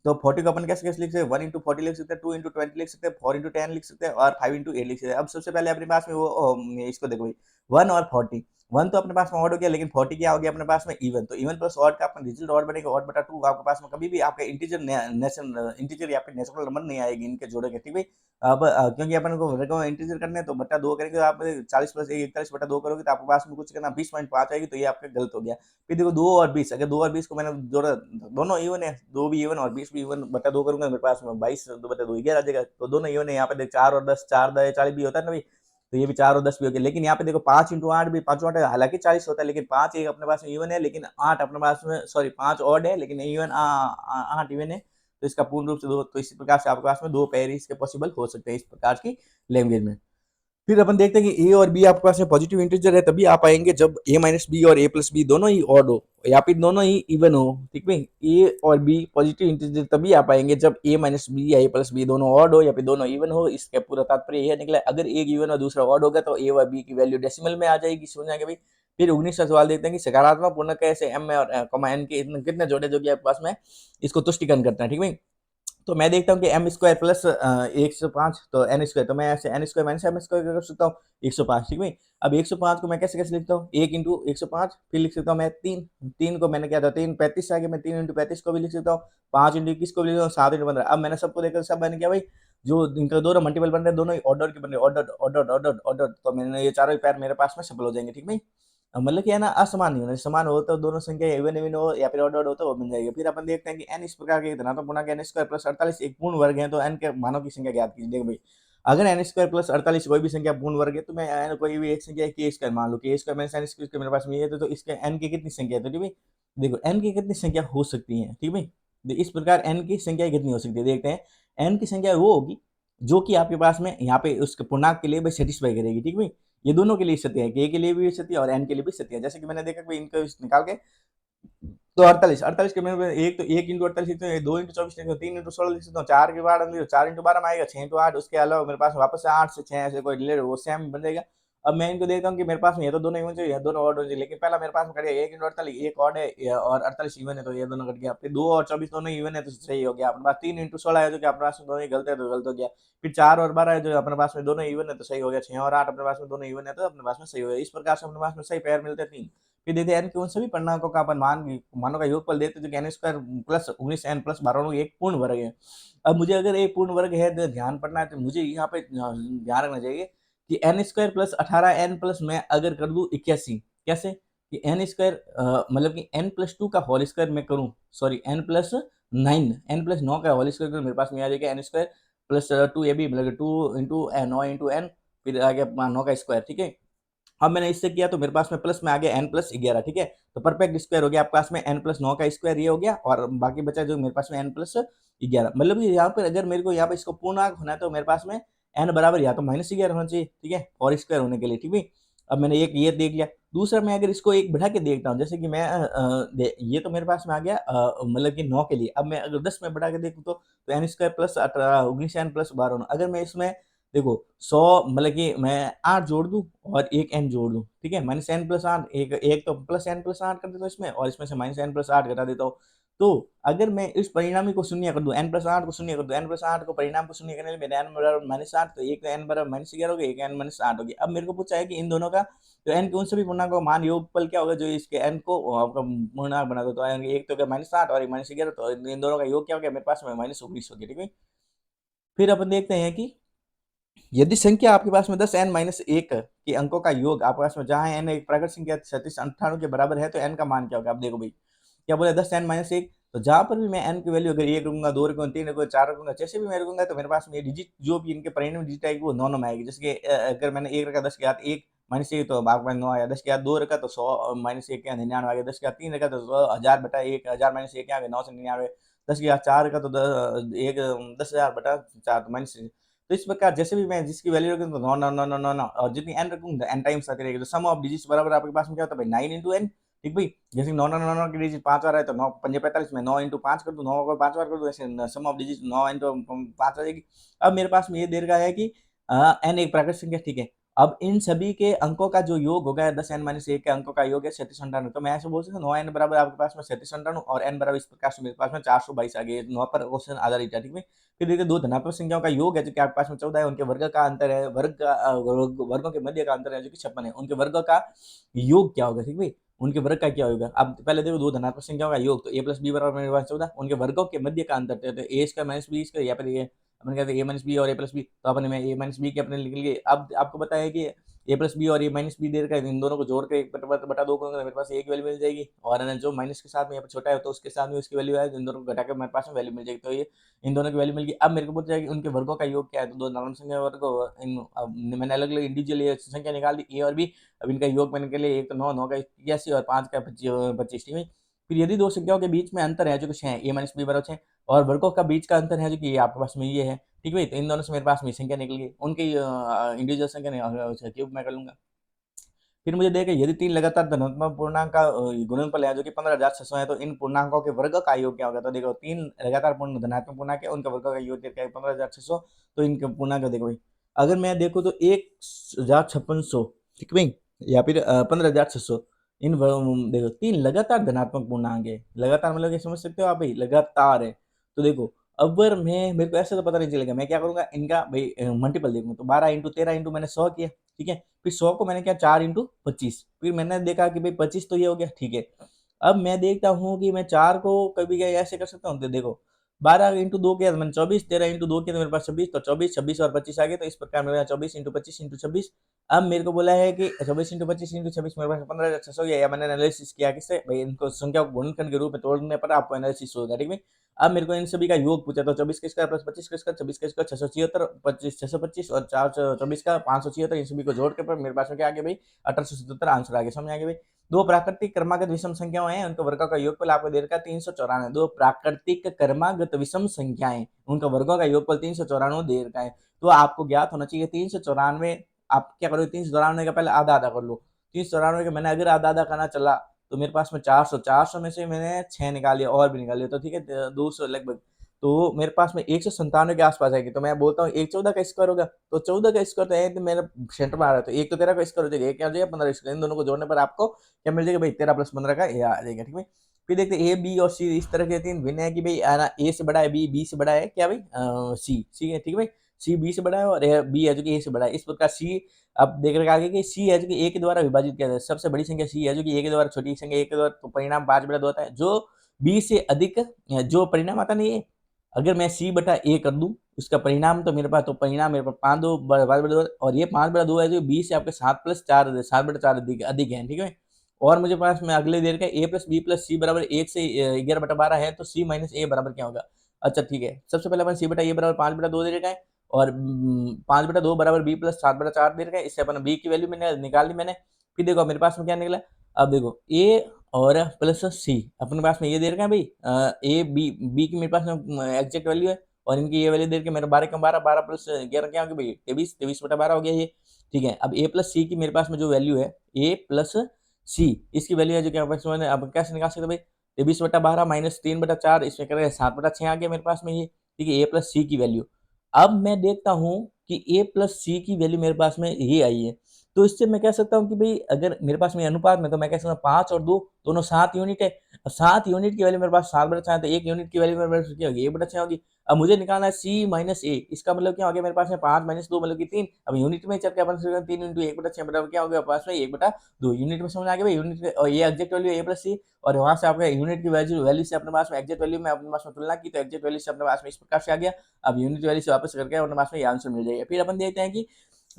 B: तो 40 को अपन कैसे कैसे लिख सकते हैं, 1 इंटू 40 लिख सकते हैं, 2 इंटू 20 लिख सकते हैं, 4 इंटू 10 लिख सकते हैं और 5 इंटू 8 लिख सकते हैं। अब सबसे पहले अपने पास में वो इसको देखो भाई 1 और 40, 1 तो अपने पास में ऑड हो गया, लेकिन 40 क्या हो गया अपने पास में इवन। तो इवन प्लस ऑड का अपना रिजल्ट ऑड बनेगा, ऑड बटा 2 आपके पास में कभी भी आपका इंटीजर या फिर नेचुरल नंबर नहीं आएगी इनके जोड़े के, ठीक है। अब क्योंकि अपन को इंटीजर करने हैं तो बटा 2 करेंगे तो आप 40 प्लस 1 41 बटा 2 करोगे तो आपके पास में कुछ करना 20.5 आएगी, तो ये आपका गलत हो गया। फिर देखो 2 और 20, अगर 2 और 20 को मैंने जोड़ा, दोनों इवन है, 2 भी इवन और 20 भी इवन, बटा 2 करूंगा मेरे पास में 22 2 बटा 2 11 आ जाएगा। तो दोनों इवन है। यहाँ पे देख 4 और 10, 4 10 40 भी होता है ना भाई, तो ये भी 4 और 10 भी हो गया। लेकिन यहाँ पे देखो 5 इंटू 8 भी 5 8 हालांकि 40 होता है, लेकिन 5 एक अपने पास में इवन है, लेकिन 8 अपने पास में, सॉरी 5 ऑड है लेकिन इवन 8 इवन है। तो इसका पूर्ण रूप से दो, तो इसी प्रकार से आपके पास में दो पेयर इसके पॉसिबल हो सकते हैं इस प्रकार की लैंग्वेज में। फिर अपन देखते हैं कि ए और बी आपके पास में पॉजिटिव इंटीजर है, तभी आप आएंगे जब ए माइनस बी और ए प्लस बी दोनों ही ऑड हो या फिर दोनों ही इवन हो, ठीक है। ए और बी पॉजिटिव इंटीजर तभी आप आएंगे जब ए माइनस बी या ए प्लस बी दोनों ऑड हो या फिर दोनों इवन हो। इसका पूरा तात्पर्य यह निकला, अगर एक इवन और दूसरा ऑड होगा तो ए और बी की वैल्यू डेसिमल में आ जाएगी। समझ आएगा भाई। फिर 19वां सवाल देखते हैं कि सकारात्मक पूर्णांक कैसे एम और एन के कितने जोड़े जो कि आपके पास में इसको तुष्टिकरण करते हैं, ठीक है। तो मैं देखता हूँ कि एम स्क्वायर प्लस 105 तो एन स्क्वायर, तो मैं ऐसे n square minus m square कर सकता हूँ 105, ठीक है। अब 105 को मैं कैसे कैसे लिखता हूँ 1 इंटू 105, फिर लिख सकता हूँ मैं 3, 3 को मैंने क्या था 3 35 आ गया, मैं 3 इंटू 35 को भी लिख सकता हूँ, 5 इंटू 21 को भी लिख सकता हूँ, 7 इंटू 15। अब मैंने सबको देखकर सब मैंने क्या भाई, जो इनका दोनों मल्टीपल बन रहे हैं दोनों ही ऑर्डर के बन रहे हैं, ऑर्डर ऑर्डर ऑर्डर ऑर्डर, तो मैंने ये चारों पैर मेरे पास में सफल हो जाएंगे, ठीक है। मतलब कि है ना, असमान नहीं होना, समान हो तो दोनों संख्या इवन इवन हो या फिर ऑड ऑड हो तो वो बन जाएगी। फिर अपन देखते हैं कि n इस प्रकार के धनात्मक पूर्णांक n स्क्वायर प्लस 48 एक पूर्ण वर्ग है, तो n के मानों की संख्या ज्ञात कीजिए। देखो भाई, अगर n स्क्वायर प्लस 48 कोई भी संख्या पूर्ण वर्ग है तो मैं n कोई भी एक संख्या k स्क्वायर मान लो, k square minus n square मेरे पास में ये है, तो इसके n की कितनी संख्या है, तो ठीक है। देखो n की कितनी संख्या हो सकती है, ठीक है। इस प्रकार n की संख्या कितनी हो सकती है, देखते हैं। n की संख्या वो होगी जो कि आपके पास में यहाँ पे उसके पूर्णांक के लिए भाई सेटिस्फाई करेगी, ठीक है। ये दोनों के लिए सत्य है, के लिए भी सत्य है और एन के लिए भी सत्य है। जैसे कि मैंने देखा कि इनको निकाल के तो 48 के मेरे एक तो 1 इंटू 48 लिखते हैं, 2 इंटू 24 लिखते हैं, 3 इंटू 16 लिख सकता हूँ, 4 के बाद 4 इंटू 12 में आएगा, 6 इंटू 8, उसके अलावा मेरे पास वापस से 8 से 6 ऐसे कोई रिलेटेड वो सेम बन जाएगा। अब मैं इनको देखता हूँ कि मेरे पास में ये तो दोनों इवन चाहिए, दोनों ऑड हो चाहिए, लेकिन पहला मेरे पास में कट गया 1 इंटू 48, एक ऑड है और 48 इवन है, तो ये दोनों कट गया। फिर 2 और 24 दोनों इवन है तो सही हो गया अपने पास। 3 इंटू 16 है जो कि अपने पास में दोनों ही गलत है तो गलत हो गया। फिर 4 और 12 है जो अपने पास में दोनों इवन है तो सही हो गया। 6 और 8 अपने पास में दोनों इवन है तो अपने पास में सही हो गया। इस प्रकार से अपने पास में सही पेयर मिलते हैं 3। फिर देखते हैं n के उन सभी पूर्णांकों का अपन मानों का योगफल देते हैं जो कि n square plus 19 n plus 12 एक पूर्ण वर्ग है। अब मुझे अगर एक पूर्ण वर्ग है तो ध्यान पड़ना है, तो मुझे यहाँ पे ध्यान रखना चाहिए कि n square plus 18 n plus मैं अगर कर दूं 81, कैसे कि n स्क्वायर मतलब कि n प्लस 2 का होल स्क्वायर मैं करूं, sorry n plus 9, n plus 9 का होल स्क्वायर मेरे पास में आ जाएगा n स्क्वायर प्लस 2 ये भी मतलब 2 इंटू 9 इंटू n, फिर आ गया 9 का स्क्वायर, ठीक है। अब मैंने इससे किया तो मेरे पास में प्लस में आ गया n प्लस 11, ठीक है। तो परफेक्ट स्क्वायर हो गया आपके पास में n प्लस 9 का स्क्वायर ये हो गया और बाकी बचा जो मेरे पास में n प्लस 11, मतलब कि यहाँ पर अगर मेरे को यहाँ पे इसको पूर्णांक होना है तो मेरे पास में n बराबर या तो -11 होना चाहिए, ठीक है, और स्क्वायर होने के लिए, ठीक है। अब मैंने एक ये देख लिया। दूसरा मैं अगर इसको एक बढ़ा के देखता हूँ, जैसे कि मैं ये तो मेरे पास में आ गया मतलब कि 9 के लिए। अब मैं अगर 10 में बढ़ा के देखूँ तो n square plus 19 n plus 12 अगर मैं इसमें देखो 100 मतलब कि मैं 8 जोड़ दूँ और एक n जोड़ दूँ, ठीक है? माइनस n प्लस 8 एक तो प्लस n प्लस 8 कर देता हूँ इसमें और इसमें से माइनस n प्लस 8 घटा देता हूँ। तो अगर मैं इस परिणामी को शून्य कर दूं n प्लस 8 को शून्य कर दूं n प्लस 8 को परिणाम को शून्य करने में n बराबर माइनस 8 तो एक n बराबर माइनस 11 हो गया, एक n माइनस 8 हो गया। अब मेरे को पूछा है कि इन दोनों का तो n के उन सभी पूर्णांकों का मान योगफल क्या होगा जो इसके n को आपका पूर्णांक बना दो। तो एक तो क्या माइनस 8 और एक माइनस 11 तो इन दोनों का योग क्या हो गया मेरे पास में माइनस 19 हो गया, ठीक है। फिर अपन देखते हैं कि यदि संख्या आपके पास में 10 n माइनस 1 के अंकों का योग आपके पास में जहां n एक प्राकृत संख्या 37 98 के बराबर है तो n का मान क्या होगा। अब देखो भाई क्या बोला 10 n माइनस 1 तो जहां पर भी मैं n की वैल्यू अगर 1 रखूंगा 2 रखूंगा 3 रखूंगा 4 रखूंगा जैसे भी मैं रखूंगा तो मेरे पास में ये डिजिट जो भी इनके परिणाम डिजिट आएगी वो 9 में आएगी। जैसे कि अगर मैंने 1 रखा 10 के हाथ 1 माइनस 1 तो आपके पास 9 आया, 10 के हाथ 2 रखा तो 100 माइनस 1 के हाथ 99 आ गया, 10 के हाथ 3 रखा तो 1000 बटा 1 1000 माइनस 1 आ गया 9 से 99, 10 के हाथ 4 रखा तो 10,000 बटा 4 माइनस। तो इस प्रकार जैसे भी मैं जिसकी वैल्यू रखूँ तो 9 9 9 9 9 9 और जितनी n रखूंगा n टाइम्स आती रहेगी। तो सम ऑफ डिजिट्स बराबर आपके पास में क्या होता है भाई 9 इंटू n, ठीक भाई। जैसे 9 9 9 9 की डिजिट 5 आ रहा है तो 9 पंजे 45 में 9 इंटू 5 कर दूं 9 को 5 बार कर दूं ऐसे सम ऑफ डिजिट 9 इंटू 5 आ जाएगी। अब मेरे पास में ये दे रखा है कि n एक प्राकृत संख्या, ठीक है। अब इन सभी के अंकों का जो योग होगा 10 n माइनस 1 के अंकों का योग है 3798। तो मैं ऐसे बोल सकता हूँ 9 n बराबर आपके पास में 3798 और n बराबर इस प्रकार से मेरे पास में 422 आ गए 9 पर क्वेश्चन आधारित है, ठीक है। फिर देखिए दो धनात्मक संख्याओं का योग है जो कि आपके पास में 14 है, उनके वर्ग का अंतर है, वर्गों के मध्य का अंतर है जो कि 56 है, उनके वर्गों का योग क्या होगा, ठीक है। उनके वर्ग का क्या होगा। अब पहले देखो दो धनात्मक संख्याओं का योग तो a प्लस बी बराबर मेरे पास 14, उनके वर्गों के मध्य का अंतर तो ए स्क्वायर माइनस बी स्क्वायर या फिर ये अपन कहते हैं ए माइनस बी और ए प्लस बी तो अपन में ए माइनस बी के अपने लिख लिए। अब आपको पता है कि ए प्लस बी और ए माइनस बी दे रखा है, इन दोनों को जोड़ के एक बटा दो करूंगा मेरे पास एक वैल्यू मिल जाएगी और जो माइनस के साथ में यहाँ पर छोटा है तो उसके साथ में उसकी वैल्यू है, इन दोनों को घटा के मेरे पास में वैल्यू मिल जाएगी। तो ये इन दोनों की वैल्यू मिल गई। अब मेरे को पूछा है कि उनके वर्गों का योग क्या है, तो दो नाम संख्या वर्ग मैंने अलग अलग इंडिविजुअल संख्या निकाल दी ए और बी। अब इनका योग मैंने के लिए एक तो 9 9 का 81 और 5 का 25, ठीक है। फिर यदि दो संख्याओं के बीच में अंतर है जो कुछ है ए माइनस बी बराबर 6 और वर्गों का बीच का अंतर है जो कि आपके पास में ये है, ठीक है। तो इन दोनों से मेरे पास में संख्या निकल गई, उनकी इंडिविजुअल संख्या क्यूब में कर लूंगा। फिर मुझे देखिए यदि तीन लगातार धनात्मक पूर्णांक का गुणनफल है जो कि 15,600 है तो इन पूर्णांकों के वर्ग का योग क्या होगा। तो देखो तीन लगातार पूर्ण धनात्मक पूर्णांक है उनका वर्ग का योग क्या है 15,600। तो इनके पूर्णांक देखो भाई अगर मैं देखूँ तो 1,5600, ठीक भाई, या फिर 15,600 इन देखो तीन लगातार धनात्मक पूर्णांक है। लगातार मतलब समझ सकते हो आप भाई लगातार है। तो देखो अगर मैं मेरे को ऐसे तो पता नहीं चलेगा, मैं क्या करूंगा इनका भाई मल्टीपल देखूंगा तो 12 इंटू 13 इंटू मैंने 100 किया, ठीक है। फिर 100 को मैंने क्या 4 इंटू 25, फिर मैंने देखा कि भाई 25 तो ये हो गया, ठीक है। अब मैं देखता हूँ कि मैं 4 को कभी क्या ऐसे कर सकता हूँ तो देखो 12 इंटू 2 किया तो मैंने 24, 13 इंटू 2 किया तो मेरे पास 26, तो 24 26 और 25 आ गए। तो इस प्रकार मेरे 24 इंटू 25 इंटू 26। अब मेरे को बोला है कि 24 इंटू 25 इंटू 26 मेरे पास 15,600 या मैंने एनालिसिस किया किससे भाई इनको संख्या को गुणनखंड के रूप में तोड़ने पर आपको एनालिसिस होगा, ठीक है। अब मेरे को इन सभी का योग पूछा तो 24 का स्क्वायर प्लस 25 का स्क्वायर 26 का स्क्वायर 676, 25 625 और 424 का 576 इन सभी को जोड़ के पर मेरे पास में क्या आ गया भाई 1877 आंसर आ गया, समझ आ गया भाई। दो प्राकृतिक क्रमागत विषम संख्याएं हैं उनके वर्गों का योगफल आपको दे रखा है 394। दो प्राकृतिक क्रमागत विषम संख्याएं उनका वर्गों का योगफल 394 दे रखा है। तो आपको ज्ञात होना चाहिए 394। आप क्या करोगे 394 का पहले आधा आधा कर लो। 394 का मैंने अगर आधा आधा करना चला तो मेरे पास में 400 में से मैंने 6 निकाले और भी निकाले तो ठीक है 200 लगभग। तो मेरे पास में 197 के आसपास आएगी। तो मैं बोलता हूँ 114 का स्क्वायर होगा तो 14 का स्क्वायर तो है तो मेरे सेंटर में आ रहा है तो एक तो 13 का स्क्वायर हो जाएगा, एक क्या हो जाएगा 15 स्क्वायर। इन दोनों को जोड़ने पर आपको क्या मिल जाएगा भाई 13 प्लस 15 का ये आ जाएगा, ठीक है। फिर देखते ए बी और सी इस तरह के तीन भिन्न है कि भाई ए से बड़ा है बी से बड़ा है क्या भाई सी है, ठीक है भाई। सी बी से बड़ा है और बी है जो कि ए से बड़ा है। इस प्रकार सी अब देख रहे आगे कि सी है जो कि ए के द्वारा विभाजित किया जाता है। सबसे बड़ी संख्या सी है जो कि ए के द्वारा छोटी संख्या ए के द्वारा तो परिणाम 5/2 होता है। जो बी से अधिक जो परिणाम आता नहीं है अगर मैं सी बटा ए कर दूं उसका परिणाम तो मेरे पास तो परिणाम मेरे पास 5/2 और ये 5/2 है जो बी से आपके 7+4 7/4 अधिक है, ठीक है। और मुझे पास में अगले देर का ए प्लस बी प्लस सी बराबर 1 से 11/12 है तो सी माइनस ए बराबर क्या होगा। अच्छा ठीक है सबसे पहले अपन सी बटा ए बराबर 5/2 दे रखा है और 5/2 बराबर बी प्लस 7/4 दे रखा है। इससे अपन बी की वैल्यू मैंने निकाल ली मैंने। फिर देखो मेरे पास में क्या निकला। अब देखो ए और प्लस सी अपने पास में ये दे रखा है भाई ए बी की मेरे पास में एग्जैक्ट वैल्यू है और इनकी ये वैल्यू दे के मेरा 12 का 12, 12 प्लस 11 क्या हो गया भाई 23, 23/12 हो गया ये। ठीक है, अब a प्लस सी की मेरे पास में जो वैल्यू है a प्लस सी, इसकी वैल्यू है जो क्या मैंने अब कैसे निकाल सकते भाई 23/12 माइनस 3/4, इसमें करेंगे 7/6 आ गया मेरे पास में ये। ठीक है, a प्लस सी की वैल्यू। अब मैं देखता हूँ कि a प्लस सी की वैल्यू मेरे पास में ये आई है, तो इससे मैं कह सकता हूँ कि भाई अगर मेरे पास में अनुपात में, तो मैं कह सकता हूँ 5 और 2 दोनों 7 यूनिट है। अब 7 यूनिट की वैल्यू मेरे पास 7/6 है, तो 1 यूनिट की वैल्यू मेरे पास क्या होगी 1/6 होगी। अब मुझे निकालना है c माइनस ए, इसका मतलब क्या हो गया मेरे पास में 5 माइनस 2 मतलब कि 3। अब यूनिट में चल के अपन 3 इंटू 1/6 बराबर क्या हो गया पास में 1/2 यूनिट में समझ आ गया भाई यूनिट, और ये एग्जैक्ट वैल्यू a प्लस सी, और वहां से आपका यूनिट की वैल्यू वैल्यू से अपने पास में एग्जैक्ट वैल्यू में अपने पास में तुलना की, तो एग्जैक्ट वैल्यू से अपने पास में इस प्रकार से आ गया। अब यूनिट वैल्यू से वापस करके अपने पास में ये आंसर मिल जाएगा। फिर अपन देखते हैं कि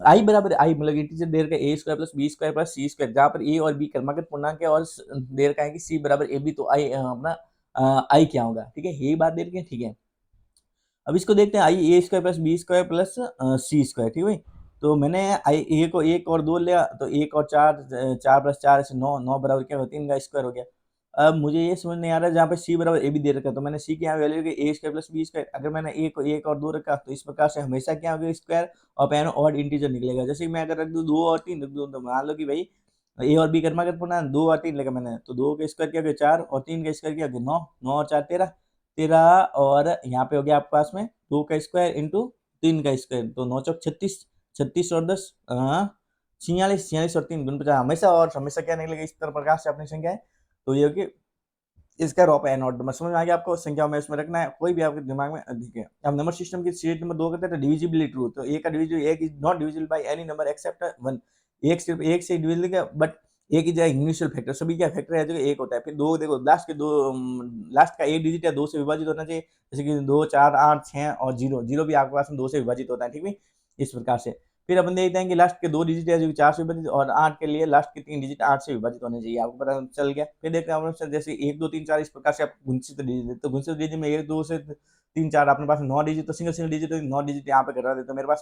B: आई बराबर आई मतलब इंटीजर दे रखा है a square plus b square plus c square, जहाँ पर ए और बी क्रमागत पूर्णांक है, और दे रखा है कि सी बराबर ए बी, तो आई अपना आई क्या होगा। ठीक है, यही बात दे रखी है। ठीक है, अब इसको देखते हैं I a square plus b square plus c square. ठीक है, तो मैंने आई ए को 1 और 2 लिया, तो 1 और 4, 4 प्लस 4 ऐसे 9, 9 बराबर क्या होता है 3 का स्क्वायर हो गया। अब मुझे ये समझ नहीं आ रहा है जहाँ पे सी बराबर ए बी दे रखा है, तो मैंने सी की यहाँ वैल्यू रखी ए स्क्वायर प्लस बी स्क्वायर। अगर मैंने ए को 1 और 2 रखा, तो इस प्रकार से हमेशा क्या होगा स्क्वायर और पैन ऑड इंटीजर निकलेगा। जैसे कि मैं अगर रख दूँ 2 और 3 रख दूँ, तो मान लो कि भाई ए और बी क्रमागत पूर्णांक 2 और 3 लेगा मैंने, तो 2 का स्क्वायर क्या हो गया 4, और 3 का स्क्वायर क्या हो गया 9, 9 और 4 13, 13, और यहाँ पे हो गया आपके पास में 2 का स्क्वायर इंटू 3 का स्क्वायर, तो 9 चौक 36, 36 और 10 46, 46 और 3 50, हमेशा और हमेशा क्या निकलेगा इस तरह प्रकार से अपनी संख्या है। तो ये होगी इसका रॉप एन नॉट, समझ में आ गया आपको, संख्या में इसमें रखना है कोई भी आपके दिमाग में अधिक है। अब नंबर सिस्टम की सीट नंबर 2 करते हैं, तो डिविजिबिलिटी ट्रू, तो एक का डिविजिबल एक is not divisible by any number accept 1, एक सिर्फ एक से डिविजिबल है, बट एक ही जाए इनिशियल फैक्टर, सभी क्या फैक्टर है जो एक होता है। फिर दो देखो लास्ट के दो, लास्ट का एक डिजिट है 2 से विभाजित होना चाहिए, जैसे कि 2 4 8 6 और 0, 0 भी आपके पास में 2 से विभाजित होता है। ठीक है, इस प्रकार से। फिर अपन देखते हैं कि लास्ट के 2 डिजिट है जो 4 से विभाजित, और 8 के लिए लास्ट के 3 डिजिट 8 से विभाजित होने चाहिए, आपको पता चल गया। फिर देखते हैं अपन जैसे 1 2 3 4 इस प्रकार से आप गुणित डिजिट, तो गुणित डिजिट में 1 2 से 3 4 अपने पास 9 डिजिट, तो सिंगल सिंगल डिजिट 9 डिजिट यहाँ पे करवा देते, तो मेरे पास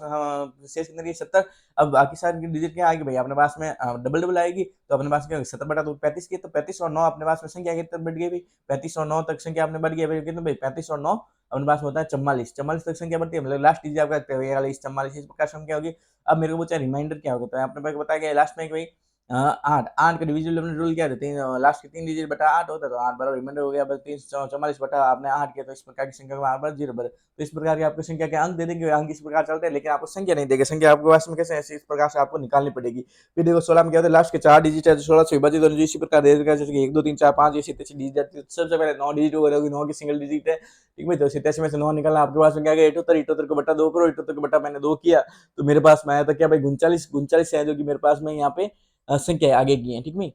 B: शेष कितने रही 70। अब बाकी सारे डिजिट क्या आएगी भाई अपने पास में डबल डबल आएगी, तो अपने पास क्या 70 बटा 35 की, तो 35 और 9 अपने पास में संख्या कितनी बढ़ गई भाई 35 और 9 तक संख्या अपने बढ़ गई भाई कितने भाई 35 और 9 अपने पास में होता है 44, 44 तक संख्या बढ़ती है, मतलब लास्ट डिजिट आपका 44, इस प्रकार संख्या होगी। अब मेरे को पूछा रिमाइंडर क्या होगा, तो आपने मेरे को बताया गया लास्ट में कि भाई 8, 8 का डिविजिबल हमने रूल क्या रहते हैं लास्ट के 3 डिजिट बटा 8 होता है, तो 8 बराबर रिमाइंडर हो गया बस 344 बटा आपने 8 किया, तो इस प्रकार की संख्या को बराबर 0 बराबर, तो इस प्रकार की आपको संख्या के अंक दे देंगे, अंक इस प्रकार चलते हैं, लेकिन आपको संख्या नहीं देगा, संख्या आपके पास में कैसे ऐसे इस प्रकार से आपको निकालनी पड़ेगी। फिर देखो 16 में क्या होता है लास्ट के 4 डिजिट है 16 से विभाजित होने, इसी प्रकार दे देगा जैसे कि 1 2 3 4 5 ऐसी तैसी डिजिट, सबसे पहले 9 डिजिट होगी, 9 की सिंगल डिजिट है। ठीक है, तो 87 में से 9 निकालना, आपके पास में क्या गया 78, 78 को बटा 2 करो, 78 को बटा मैंने 2 किया, तो मेरे पास में आया था क्या भाई 39, 39 है जो कि मेरे पास में यहाँ पे संख्या आगे की है। ठीक है,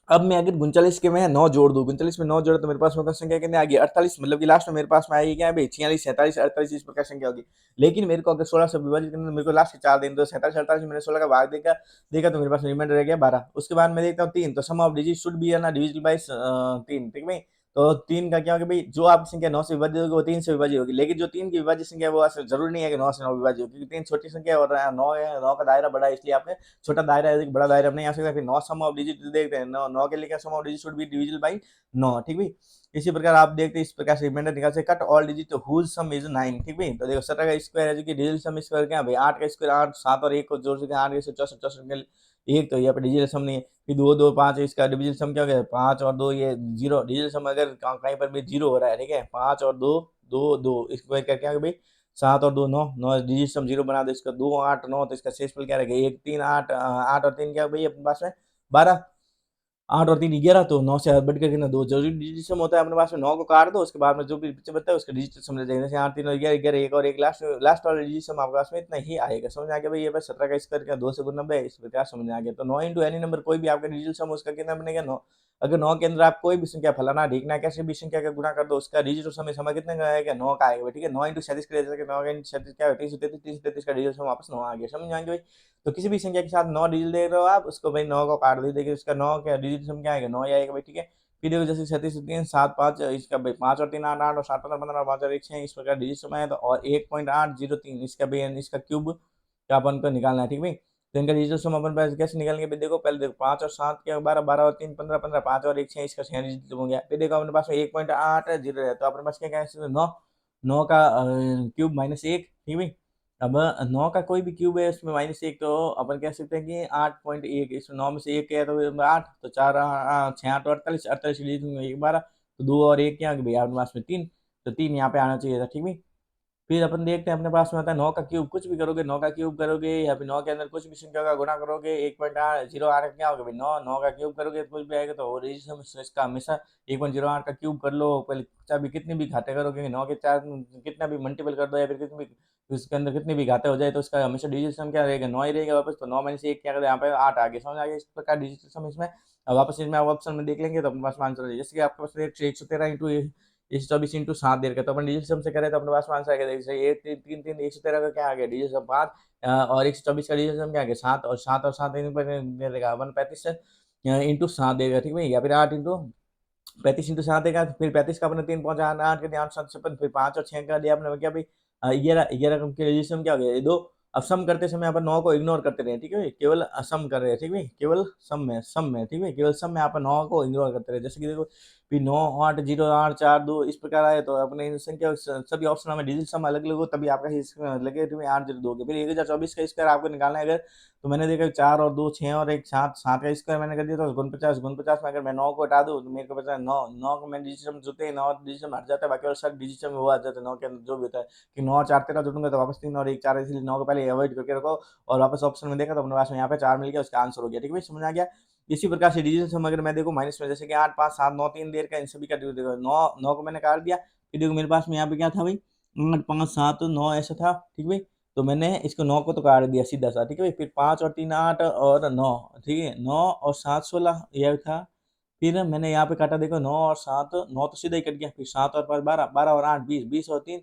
B: अब मैं अगर 39 के में 9 जोड़ दूं, 39 में 9 जोड़े तो मेरे पास में संख्या कितनी आ गई 48, मतलब कि लास्ट में मेरे पास में आएगी क्या है भाई 46 47 48 इस प्रकार संख्या होगी। लेकिन मेरे को अगर 16 से विभाजित करना, मेरे को लास्ट के 4 दिन तो 47 48 मैंने 16 का भाग देखा देखा, तो मेरे पास रिमाइंडर रह गया 12। उसके बाद मैं देखता हूँ 3, तो सम ऑफ डिजिट शुड बी ना डिविजिबल बाय 3। ठीक है, तो 3 का क्या होगा भाई जो आपकी संख्या 9 से विभाजित होगी वो 3 से विभाजित होगी, लेकिन जो 3 की विभाजित संख्या वो असल जरूरी नहीं है कि 9 से 9 विभाजित हो, क्योंकि 3 छोटी संख्या और 9 है, 9 का दायरा बड़ा है, इसलिए आपने छोटा दायरा है बड़ा दायरा नहीं आ सकता। फिर 9 सम ऑफ डिजिट देखते हैं, 9 9 के लिए क्या sum of digit should be divisible by 9। ठीक है, इसी प्रकार आप देखते हैं इस प्रकार से रिमाइंडर निकाल से cut all digit whose sum is 9। ठीक है, तो देखो 17 का स्क्वायर है जो कि डिजिटल सम स्क्वायर क्या भाई 8 का स्क्वायर 8, 7 और 1 को जोड़ सकते हैं 8 से 64 64 एक, तो यहाँ पे डिजिटल सम नहीं है। फिर 2 2 5 इसका डिविजिबल सम क्या हो गया 5 और 2 ये 0, डिजिटल सम अगर कहीं पर भी 0 हो रहा है। ठीक है, 5 और 2 2 2 स्क्वायर का क्या भाई 7 और 2 9, 9 डिजिट सम 0 बना दो, इसका 2 8 9, तो इसका शेषफल क्या रहेगा 1 3 8, 8 और 3 क्या भाई अपने पास में 12, 8 और 3 11, तो 9 से बढ़ करके ना 2 जरूरी डिजिट सम होता है अपने पास में, 9 को काट दो उसके बाद में जो भी पीछे बचता है उसका डिजिट सम ले जाएंगे, जैसे 8 3 और 11 11 1 और 1 लास्ट लास्ट वाला डिजिट सम आपके पास में इतना ही आएगा। समझ में आ गया भाई, ये बस 17 का स्क्वायर का 2 से गुना 90 इस प्रकार समझ में आ गया। तो 9 इंटू एनी नंबर कोई भी आपका डिजिट सम उसका कितना बनेगा 9, अगर 9 के अंदर आप कोई भी संख्या फलाना ढीकना कैसे भी संख्या का गुणा कर दो उसका डिजिट सम समय कितने का आएगा 9 का आएगा। ठीक है, 9 इंटू 37 कर जैसे 9 इंटू 37 क्या होता है 333, 333 का डिजिट सम वापस 9 आ गया। समझ में आ गया भाई, तो किसी भी संख्या के साथ 9 डिजिट दे रहे हो आप उसको भाई 9 को काट दो, देखिए उसका 9 क्या डिजिट सम क्या आएगा 9 ही आएगा भाई। ठीक है, फिर देखो जैसे 37 3 7 5 इसका भाई 5 और 3 8 8 और 7 15 15 5 और 1 6 इस प्रकार डिजिट सम आया, तो और 1.803 इसका भी इसका क्यूब का अपन को निकालना है। ठीक है, तो इनका डिजिटल सम अपन पैसे कैसे निकालेंगे भाई, देखो पहले देखो 5 और 7 क्या 12 12 और 3 15 15 5 और 1 6 इसका 6 डिजिट हो गया। फिर देखो अपने पास में 1.8 है 0 है, तो अपने पास क्या क्या है 9, 9 का क्यूब -1, ठीक है भाई। अब 9 का कोई भी क्यूब है उसमें -1, तो अपन कह सकते हैं कि 8.1, इसमें 9 में से 1 गया तो 8, तो 4 6 8 48, 48 डिजिट में 1 12, तो 2 और 1 क्या आ गया भैया आपके पास में 3, तो 3 यहाँ पे आना चाहिए था, ठीक है। फिर अपन देखते हैं अपने पास में आता है 9 का क्यूब, कुछ भी करोगे 9 का क्यूब करोगे या फिर 9 के अंदर कुछ भी संख्या का गुणा करोगे 1.08 क्या होगा भाई, 9 का क्यूब करोगे तो कुछ भी आएगा, तो ओरिजिन इसका हमेशा 1.08 का क्यूब कर लो, पहले चाहे कितने भी घाते करोगे 9 के 4 कितना भी मल्टीपल कर दो या फिर कितने भी उसके अंदर कितने भी घाते हो जाए तो उसका हमेशा डिजिटल सम क्या रहेगा, 9 ही रहेगा वापस, तो 9 में से 1 क्या करें यहाँ पे 8 आ गया, समझ आ गया इस प्रकार डिजिटल सम इसमें। अब वापस इसमें आप ऑप्शन में देख लेंगे तो अपने पास आंसर है, जैसे कि आपके पास 113 इंटू 124 इंटू 7 दे रखा है, तो अपन डिजिटल सम से करें तो अपने पास में आंसर आ गया, जैसे 1 3 3 3 113 का क्या आ गया डिजिटल सम 5, और 124 का डिजिटल सम क्या आ गया 7, और 7 और 7 दे देगा 135 इंटू 7 देगा, ठीक है, या फिर 8 इंटू 35 इंटू 7 देगा, फिर 35 का अपने 3 पहुंचा 8 के ध्यान 7 फिर 5 और 6 का दिया अपने क्या भाई 11 के रजिस्टर में क्या हो गया ये 2। अब सम करते समय अपन 9 को इग्नोर करते रहे, ठीक है, केवल सम कर रहे हैं, ठीक है, केवल सम में, ठीक है, केवल सम में आप 9 को इग्नोर करते रहे, जैसे कि देखो फिर 9 8 0 8 4 2 इस प्रकार आए, तो अपने इन संख्या सभी ऑप्शन में डिजिटल सम अलग अलग हो तभी आपका लगे 8 0 2 के। फिर 1024 का स्क्वायर आपको निकालना है अगर, तो मैंने देखा 4 और 2 6 और 1 7, 7 का स्क्वायर मैंने कर दिया, तो 49 में अगर मैं 9 को हटा दूं तो मेरे को पता है 9 9 को मैं डिजिट सम जोड़ते हैं 9 डिजिट सम हट जाता है, बाकी और सब डिजिट सम वो आ जाता है 9 के अंदर जो भी होता है, कि 9 और 4 13 जोड़ूंगा तो वापस 3 और 1 4, इसलिए 9 को पहले अवॉइड करके रखो, और वापस ऑप्शन में देखा तो अपने पास में यहाँ पे 4 मिल गया, उसका आंसर हो गया, ठीक है, समझ आ गया। इसी प्रकार से डिजिटल सम अगर मैं देखो माइनस में, जैसे कि 8 5 7 9 3 देर का इन सभी का देखो 9 9 को मैंने काट दिया, फिर देखो मेरे पास में यहाँ पे क्या था भाई 8 5 7 9 ऐसा था, ठीक भाई, तो मैंने इसको 9 को तो काट दिया सीधा सा, ठीक है भाई, फिर 5 और 3 8 और 9, ठीक है, 9 और 7 16 यह था, फिर मैंने यहाँ पे काटा देखो 9 और 7 9 तो सीधा ही कट गया, फिर 7 और 5 12 12 और 8 20 20 और 3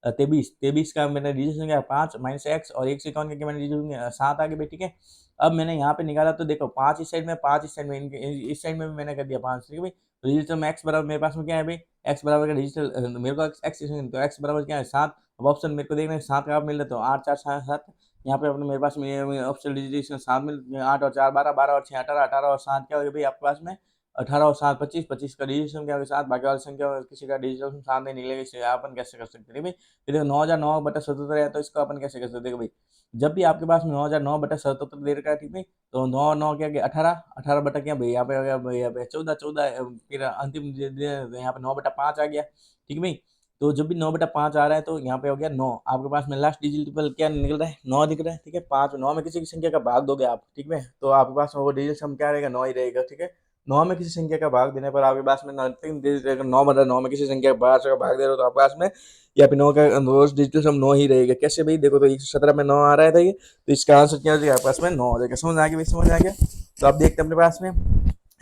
B: 23 23 का मैंने डिजिट गया 5 माइनस एक्स, और 1 से काउंट करके मैंने डिजिट 7 आगे भाई, ठीक है। अब मैंने यहाँ पे निकाला तो देखो 5 इस साइड में 5 इस साइड में, इस साइड में भी मैंने कर दिया 5, ठीक है भाई, तो डिजिटल में एक्स बराबर मेरे पास में क्या है भाई, एक्स बराबर का डिजिटल मेरे को एक्स, तो एक्स बराबर क्या है 7। अब ऑप्शन मेरे को देखना है 7 का आप मिल रहा है तो 8 4 7 7, यहाँ पे अपने मेरे पास में ऑप्शन डिजिट 7 मिल 8 और 4 12 12 और 6 18 18 और 7 क्या हो गया भाई आपके पास में 18 और 7 25 25 का डिजिट क्या होगा 7, बाकी वाली संख्या किसी का डिजिट 7 नहीं निकलेगा, इसे अपन कैसे कर सकते हैं भाई। फिर देखो 9,009/77 है, तो इसको अपन कैसे कर सकते हैं, देखो भाई जब भी आपके पास में 9,009/77 दे रखा है, ठीक है, तो 9 9 क्या गया 18 18 बटा क्या भाई यहाँ पे आ गया भाई, यहाँ पे 14 14, फिर अंतिम यहाँ पे 9/5 आ गया, ठीक है भाई। तो जब भी 9/5 आ रहा है तो यहाँ पे हो गया 9, आपके पास में लास्ट डिजिट क्या निकल रहा है 9 दिख रहा है, ठीक है, 5 9 में किसी की संख्या का भाग दोगे आप, ठीक है, तो आपके पास में वो डिजिट सम क्या रहेगा 9 ही रहेगा, ठीक है। 9 में किसी संख्या का भाग देने पर आपके पास में 9/9 में किसी संख्या का भाग दे रहे हो तो आपके पास में या फिर 9 का रोज डिजिटल सम 9 ही रहेगा, कैसे भाई देखो तो 117 में 9 आ रहा था ये, तो इसका आंसर क्या हो जाएगा आपके पास में 9 हो जाएगा, समझ आ गया भाई, समझ आ गया। तो आप देखते हैं अपने पास में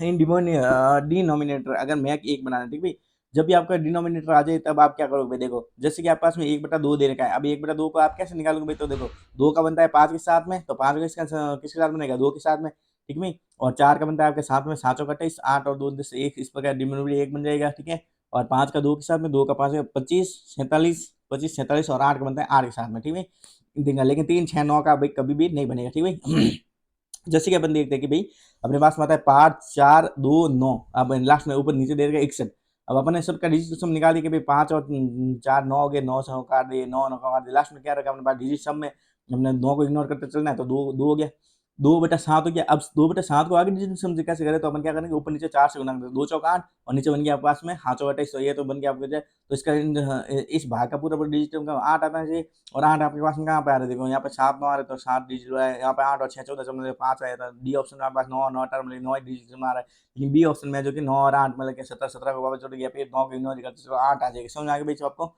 B: इन डिनोमिनेटर अगर मैक 1 बनाना है, ठीक भाई, जब भी आपका डिनोमिनेटर आ जाए तब आप क्या करोगे भाई, देखो जैसे कि आपके पास में 1/2 दे रखा है, अब 1/2 को आप कैसे निकालोगे भाई, तो देखो 2 का बनता है 5 के साथ में, तो 5 का किसके साथ बनेगा 2 के साथ में, ठीक है, और 4 का बनता है आपके साथ में 7 चौक 28 8 और 2 से 1, इस प्रकार डिनोमिनेटर 1 बन जाएगा, ठीक है, और 5 का 2 के साथ में 2 का 5 25 47 25 47, और 8 का बनता है 8 के साथ में, ठीक है, लेकिन 3 6 9 का भाई कभी भी नहीं बनेगा, ठीक है। जैसे कि अपन देखते हैं कि भाई अपने पास में आता है 5 4 2 9, अब लास्ट में ऊपर नीचे दे देगा 61, अब अपन सबका डिजिट सम निकाल दिया कि भाई 5 और 4 9 हो गए, 9 से काट दिए 9 9 का काट दिया, लास्ट में क्या रखा अपने पास डिजिट सम में हमने 9 को इग्नोर करते चलना है, तो 2 2 हो गया 2/7 हो गया। अब 2/7 को आगे डिजिट सम से कैसे करें, तो अपन क्या करेंगे ऊपर नीचे 4 से गुना करेंगे, 2 चौक 8 और नीचे बन गया आपके पास में हाथ चौक 28, तो ये तो बन गया आपके, तो इसका इस भाग का पूरा डिजिट सम का 8 आता है, और 8 आपके पास में कहाँ पे आ रहा है, देखो यहाँ पे 7 9 आ रहे तो 7 डिजिट है, यहाँ पे 8 और 6 14 मतलब 5 आया था, डी ऑप्शन में आपके पास 9 9 टर्म 9 डिजिट में आ रहा है, लेकिन बी ऑप्शन में जो कि 9 और 8 मतलब 17 17 को वापस जोड़ गया, फिर 9 को इग्नोर करते चलो 8 आ जाएगा, समझ आ गया बीच आपको।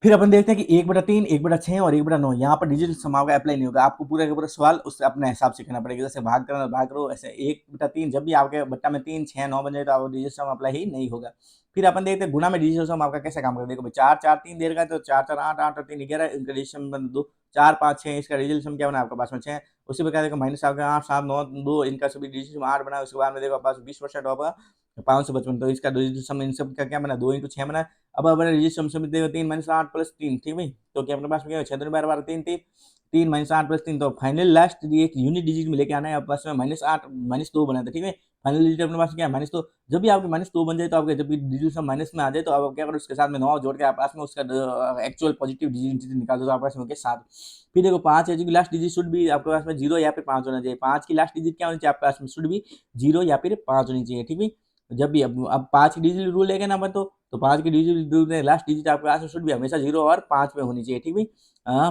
B: फिर अपन देखते हैं कि 1/3 1/6 और 1/9 यहाँ पर डिजिटल समाव का अप्लाई नहीं होगा, आपको पूरा का पूरा सवाल उससे अपने हिसाब से करना पड़ेगा, जैसे भाग करना भाग करो, ऐसे 1/3 जब भी आपके बट्टा में 3 6 9 बन जाए तो आप डिजिटल सम अप्लाई ही नहीं होगा। फिर अपन देखते हैं गुणा में डिजिटल सम आपका कैसे काम करेगा, देखो भाई 4 4 3 दे रखा है, तो 4 4 8 8 और 3 11 इनका डिजिटल सम बन 2 4 5 6, इसका डिजिटल सम क्या बना आपके पास में 6, उसी प्रकार देखो माइनस आपका 8 7 9 2 इनका सभी डिजिटल सम 8 बना, उसके बाद में देखो आपके पास 20% होगा 555, तो इसका डिजिटल सम इन सब का क्या बना 2 × 6 बना। अब अपने रजिस्टर में देखो 3 - 8 + 3, ठीक है भाई, तो क्या अपने पास में क्या 6 2 12 12 3 3, 3 -8 + 3, तो फाइनल लास्ट एक यूनिट डिजिट में लेके आना है आपके पास में -8 -2 बना था, ठीक है। फाइनल डिजिट अपने पास क्या है -2। जब भी आपके -2 बन जाए तो आपके जब भी डिजिट सम माइनस में आ जाए तो आप क्या करो उसके साथ में 9 जोड़ के आप पास में उसका एक्चुअल पॉजिटिव डिजिट निकाल दो, तो आपके पास में हो गया 7। फिर देखो 5 है जो कि लास्ट डिजिट शुड भी आपके पास में 0 या फिर 5 होना चाहिए। 5 की लास्ट डिजिट क्या होनी चाहिए आपके पास में, शुड भी 0 या फिर 5 होनी चाहिए, ठीक है। जब भी अब 5 की डिजिट रूल लेंगे ना अपन तो 5 की डिजिट रूल में लास्ट डिजिट आपके पास में शुड भी हमेशा 0 और 5 में होनी चाहिए, ठीक है।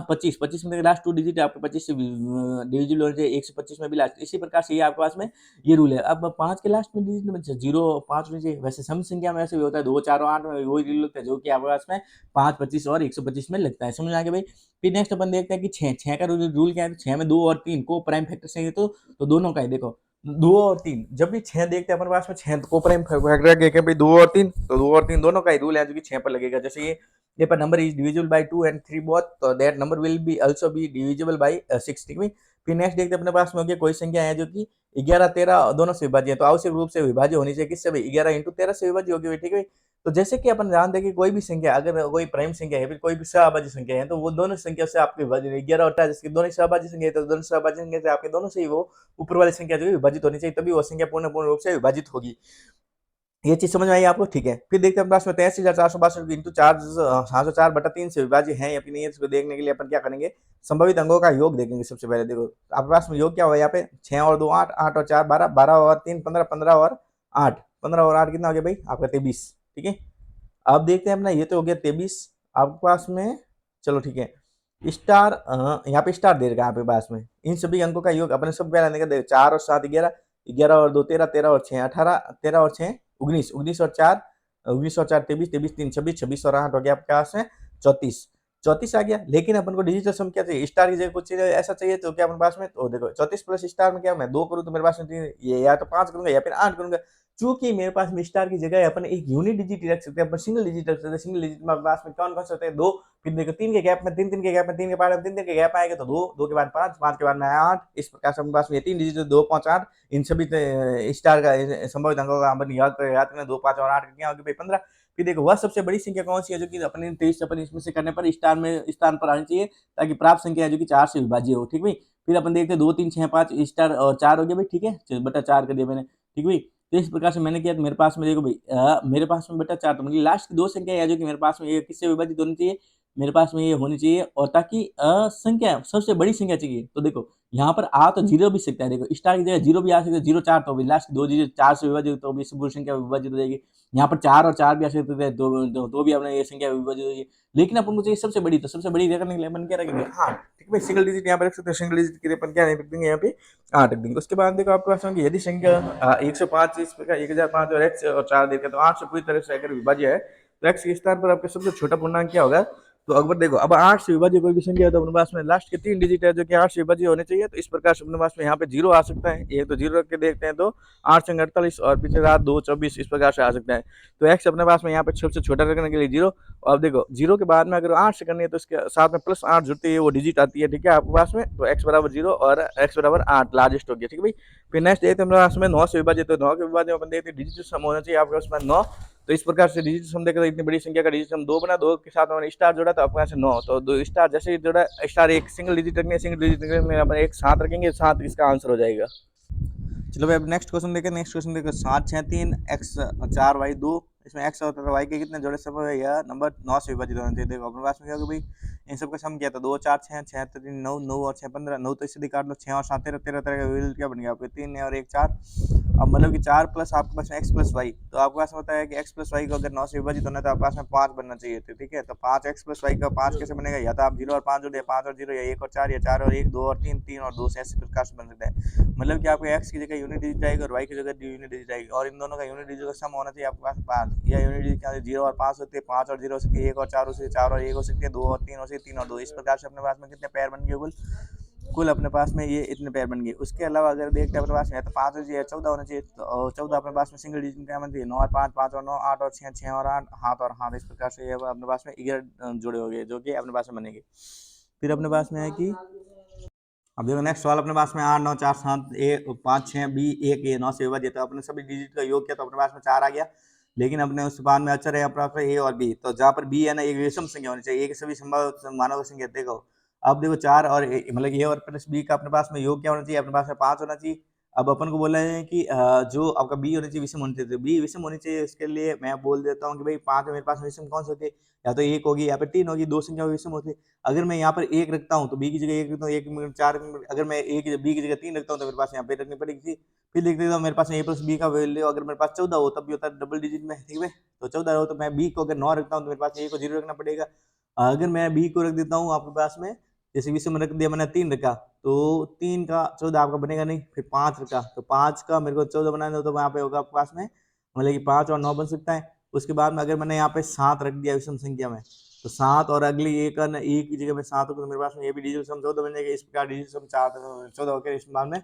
B: 25 में लास्ट 2 डिजिट आपके 25 से डिविजिबल होने चाहिए, 125 में भी लास्ट। इसी प्रकार से ये आपके पास में ये रूल है। अब 5 के लास्ट में डिजिट में 0 5 होनी चाहिए। वैसे सम संख्या में ऐसे भी होता है 2 4 और 8 में वही रूल लगता है जो कि आपके पास में 5 25 और 125 में लगता है। समझ में आ गया भाई। फिर नेक्स्ट अपन देखते हैं कि 6 का रूल क्या है। 6 में 2 और 3 को प्राइम फैक्टर चाहिए तो दोनों का है। देखो 2 और 3 जब भी 6 देखते हैं अपन पास में 6 को प्राइम फैक्टर है भाई 2 और 3, तो 2 और 3 दोनों का ही रूल है जो कि 6 पर लगेगा। जैसे ये पर number is divisible by 2 and 3 both, तो that number will be also be divisible by 6, ठीक है। फिर नेक्स्ट देखते हैं अपने पास में हो गया कोई संख्या है जो कि 11 13 दोनों से विभाज्य है, तो आवश्यक रूप से विभाज्य होनी चाहिए किससे भाई 11 × 13 से विभाज्य होगी, ठीक है। तो जैसे कि अपन जानते हैं कि कोई भी संख्या अगर कोई प्राइम संख्या है फिर कोई भी सहभाज्य संख्या है तो वो दोनों संख्या से आपके विभाज्य 11 और 18 जिसकी दोनों सहभाज्य संख्या है तो दोनों सहभाज्य संख्या से आपके दोनों से ही वो ऊपर वाली संख्या जो है विभाजित होनी चाहिए, तभी वो संख्या पूर्ण रूप से विभाजित होगी। ये चीज समझ में आई आपको, ठीक है। फिर देखते हैं पास में 83,462 इंटू 704/3 से विभाज्य है या फिर नहीं है। इसको देखने के लिए अपन क्या करेंगे, संभावित अंकों का योग देखेंगे। सबसे पहले देखो आपके पास में योग क्या हुआ यहाँ पे 6 और 2 8, 8 और 4 12, 12 और 3 15, 15 और 8, 15 और 8 कितना हो गया भाई आपका 23, ठीक है। अब देखते हैं अपना ये तो हो गया 23 आपके पास में। चलो ठीक है, स्टार यहाँ पे स्टार दे रखा है आपके पास में। इन सभी अंकों का योग अपने सब पहले देखो 4 और 7 11, 11 और 2 13, 13 और 6 18, 13 और 6 19, 19 और 4 19 और 4 23, 23 3 26, 26 और 8 हो गया आपके पास में 34, 34 आ गया। लेकिन अपन को डिजिटल सम क्या चाहिए, स्टार की जगह कुछ ऐसा चाहिए तो क्या अपने पास में, तो देखो 34 प्लस स्टार में क्या मैं 2 करूँ तो मेरे पास में ये या तो 5 करूंगा या फिर 8 करूंगा। चूंकि मेरे पास में स्टार की जगह अपन एक यूनिट डिजिट रख सकते हैं, अपन सिंगल डिजिट रख सकते हैं। सिंगल डिजिट में अपने पास में कौन कौन से होते हैं 2, फिर देखो 3 के गैप में 3, 3 के गैप में 3 के बाद 3 3 के गैप आएगा तो 2, 2 के बाद 5, 5 के बाद में 8। इस प्रकार से अपने पास में 3 डिजिट 2 5 8 इन सभी स्टार का संभावित अंकों का अपन याद करना 2 5 और 8 क्या होगी भाई 15। फिर देखो वह सबसे बड़ी संख्या कौन सी है जो कि अपने 23 अपन इसमें से करने पर स्टार में स्थान पर आनी चाहिए ताकि प्राप्त संख्या है जो कि 4 से विभाज्य हो, ठीक भाई। फिर अपन देखते हैं 2 3 6 5 स्टार और 4 हो गया भाई, ठीक है बटा 4 कर दिया मैंने, ठीक भाई। तो इस प्रकार से मैंने किया तो मेरे पास में देखो भाई मेरे पास में बटा 4, तो मतलब लास्ट की 2 संख्या है जो कि मेरे पास में ये किससे विभाजित होनी चाहिए, मेरे पास में ये होनी चाहिए। और ताकि संख्या सबसे बड़ी संख्या चाहिए तो देखो यहाँ पर आ तो 0 भी सकता है। देखो स्टार की जगह 0 भी आ सकता है, 0 4 तो भी लास्ट 2 डिजिट 4 से विभाजित तो भी पूरी संख्या विभाजित हो जाएगी। यहाँ पर 4 और 4 भी आ सकते थे तो भी अपने ये संख्या विभाजित हो जाएगी। लेकिन अपन को चाहिए सबसे बड़ी, तो सबसे बड़ी रखने के लिए अपन क्या रखेंगे, हाँ ठीक है सिंगल डिजिट यहाँ पर रख सकते हैं। सिंगल डिजिट के लिए अपन क्या रख देंगे यहाँ पे 8 रख देंगे। उसके बाद देखो आपके पास होंगे यदि संख्या 105 इस प्रकार 1005 और x और 4 देकर तो 8 से पूरी तरह से अगर विभाज्य है तो x के स्थान पर आपके सबसे छोटा पूर्णांक क्या होगा। तो अगर देखो अब 8 से विभाज्य कोई भी संख्या है तो अपने पास में लास्ट के 3 डिजिट है जो कि 8 से विभाज्य होने चाहिए। तो इस प्रकार से अपने पास में यहाँ पे 0 आ सकता है, ये तो 0 रख के देखते हैं तो 8 संग 48 और पीछे 7 2 24 इस प्रकार से आ सकता है। तो x अपने पास में यहाँ पे सबसे छोटा रखने के लिए 0। और देखो 0 के बाद में अगर 8 से करनी है तो इसके साथ में +8 जुड़ती है वो डिजिट आती है, ठीक है आपके पास में। तो x बराबर 0 और x बराबर 8 लार्जेस्ट हो गया, ठीक है भाई। फिर नेक्स्ट देखते हैं हमारे पास में 9 से विभाजित, तो 9 के विभाजन अपन देखते हैं डिजिट सम होना चाहिए आपके पास में 9। तो इस प्रकार से डिजिट सम देखकर इतनी बड़ी संख्या का डिजिट सम 2 बना, 2 के साथ मैंने स्टार जोड़ा तो आपके पास 9, तो 2 स्टार जैसे ही जोड़ा स्टार एक सिंगल डिजिट रखने सिंगल डिजिट रखने अपन एक 7 रखेंगे, 7 इसका आंसर हो जाएगा। चलो भाई अब नेक्स्ट क्वेश्चन देखें। नेक्स्ट क्वेश्चन देखो 7 6 3 x 4 y 2, इसमें x और y के कितने जोड़े सम है या नंबर 9 से विभाजित होना चाहिए। देखो अपने पास में क्या होगा भाई इन सबका सम किया था 2 4 6 6 3 9 9 और 6 15, 9 तो इससे काट लो, 6 और 7 13 13 13 का विल क्या बन गया आपके 3 और 1 4। अब मतलब कि 4 प्लस आपके पास में x प्लस वाई, तो आपके पास होता है कि x प्लस वाई को अगर 9 से विभाजित होना है तो आपके पास में 5 बनना चाहिए थे, ठीक है। तो 5x प्लस वाई का 5 कैसे बनेगा, या तो आप 0 और 5 जोड़े 5 और 0 या 1 और 4 या 4 और 1 2 और 3 3 और 2 से ऐसे प्रकार से बन सकता है। मतलब कि आपको x की जगह यूनिट डिजिट आएगी और y की जगह यूनिट डिजिट आएगी और इन दोनों का यूनिट डिजिट का सम होना चाहिए आपके पास 5 या यूनिट डिजिट क्या 0 और 5 होते हैं, 5 और 0 हो सकती है, 1 और 4 हो सकती है, 4 और 1 हो सकती है, 2 और 3 हो सकती है, 3 और 2। इस प्रकार से अपने पास में कितने पैर बन गए कुल अपने पास में ये इतने पैर बन गए। उसके अलावा अगर देखते हैं अपने पास में तो 5 होना चाहिए 14 होना चाहिए, तो 14 अपने पास में सिंगल डिजिट क्या बनती है 9 और 5 5 और 9 8 और 6 6 और 8 हाथ और हाथ। इस प्रकार से ये अपने पास में 11 जुड़े हो गए जो कि अपने पास में बनेंगे। फिर अपने पास में है कि अब देखो नेक्स्ट सवाल अपने पास में 8 9 4 7 5 6 बी 1 ये 9 से विभाजित, तो अपने सभी डिजिट का योग किया तो अपने पास में 4 आ गया। लेकिन अपने उस बाद में अचर है अपने पास ए और बी, तो जहाँ पर बी है ना एक विषम संख्या होनी चाहिए, एक सभी संभव मानव संख्या। देखो अब देखो 4 और मतलब ए और प्लस बी का अपने पास में योग क्या होना चाहिए, अपने पास में 5 होना चाहिए। अब अपन को बोला है कि जो आपका बी होना चाहिए विषम होनी चाहिए, तो बी विषम होनी चाहिए, इसके लिए मैं बोल देता हूँ कि भाई 5 मेरे पास विषम कौन सी होती है, या तो 1 होगी या फिर 3 होगी, 2 संख्या विषम होती है। अगर मैं यहाँ पर 1 रखता हूँ तो बी की जगह 1 रखता हूँ, 1 4, अगर मैं बी की जगह 3 रखता हूँ तो मेरे पास यहाँ पे रखनी पड़ेगी। फिर देख लेता हूँ मेरे पास ए प्लस बी का वैल्यू अगर मेरे पास 14 हो तब भी होता है डबल डिजिट में, ठीक है। तो 14 हो तो मैं बी को अगर 9 रखता हूँ तो मेरे पास ए को 0 रखना पड़ेगा। अगर मैं बी को रख देता हूँ आपके पास में, जैसे विषम में रख दिया मैंने 3 रखा, तो 3 का 14 आपका बनेगा नहीं, फिर 5 रखा तो 5 का मेरे को 14 बनाना हो तो वहाँ पे होगा आपके पास में मतलब कि 5 और 9 बन सकता है। उसके बाद में अगर मैंने यहाँ पे 7 रख दिया विषम संख्या में, तो 7 और अगली एक एक की जगह में 7 होगा तो मेरे पास में ये भी डिजिट सम 14 बन जाएगा। इस प्रकार डिजिट सम 14 होकर इस बाद में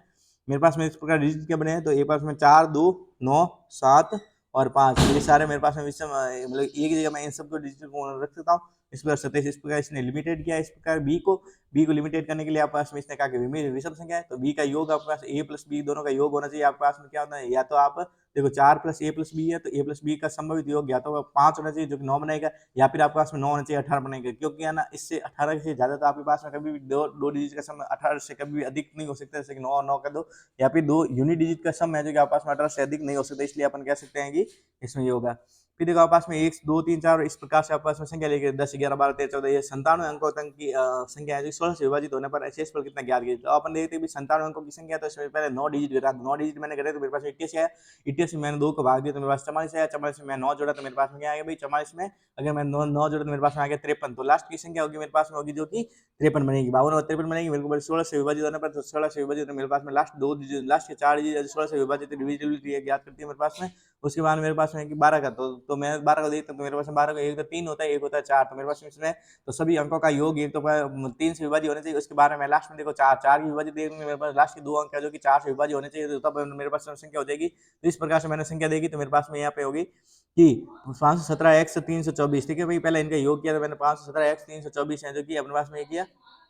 B: मेरे पास में इस प्रकार डिजिट क्या बने हैं, तो ये पास में 4 2 9 7 और 5, ये सारे मेरे पास में विषम मतलब एक ही जगह मैं इन सबको डिजिट रख सकता हूँ। इस प्रकार 27 इस प्रकार इसने लिमिटेड किया। इस प्रकार बी को लिमिटेड करने के लिए आपके पास में इसने कहा कि विषम संख्या है, तो बी का योग आपके पास ए प्लस बी दोनों का योग होना चाहिए। आपके पास में क्या होता है, या तो आप देखो 4 प्लस ए प्लस बी है तो ए प्लस बी का संभावित योग या तो 5 होना चाहिए जो कि 9 बनाएगा, या फिर आपके पास में 9 होना चाहिए 18 बनेगा। क्योंकि है ना, इससे 18 से ज्यादा तो आपके पास में कभी भी दो डिजिट का सम 18 से कभी भी अधिक नहीं हो सकता, जैसे कि 9 और 9 का 2, या फिर 2 यूनिट डिजिट का सम है जो कि आपके पास में 18 से अधिक नहीं हो सकता, इसलिए अपन कह सकते हैं कि इसमें ये होगा। फिर देखो आपके पास में 1 2 3 4 इस प्रकार से आपके पास में संख्या लेके 10 11 12 13 14 ये 97 अंकों तक की संख्या है जो 16 से विभाजित होने पर शेषफल कितना ज्ञात कीजिए। तो अपन देखते हैं 97 अंकों की संख्या, तो इसमें पहले 9 डिजिट घटा, 9 डिजिट मैंने घटाया तो मेरे पास 81 आया, 81 मैंने 2 को भाग दिया तो मेरे पास 44 आया, 44 में मैं 9 जोड़ा तो मेरे पास में क्या आएगा भाई 44 में अगर मैं 9 जोड़ा तो मेरे पास में आ गया 53। तो लास्ट की संख्या होगी मेरे पास में होगी जो कि 53 बनेगी, 52 और 53 बनेगी। मेरे को 16 से विभाजित होने पर, तो 16 से विभाजित मेरे पास में लास्ट के 4 डिजिट 16 से विभाजित डिविजिबिलिटी ज्ञात करती है मेरे पास में। उसके बाद मेरे पास में 12 का, तो मैं 12 को देखता हूँ तो मेरे पास में 12 का एक तो 3 होता है, एक होता है 4, तो मेरे पास में इसमें तो सभी अंकों का योग एक तो 3 से विभाजित होने चाहिए। उसके बाद में लास्ट में देखो 4 की विभाजित देखने मेरे पास लास्ट के 2 अंक है जो कि 4 से विभाजित होने चाहिए, तो तब मेरे पास संख्या हो जाएगी। तो इस प्रकार से मैंने संख्या देखी तो मेरे पास में यहाँ पे होगी कि 517 एक्स 324, ठीक है भाई। पहले इनका योग किया तो मैंने 517 एक्स 324 है जो कि अपने पास में किया,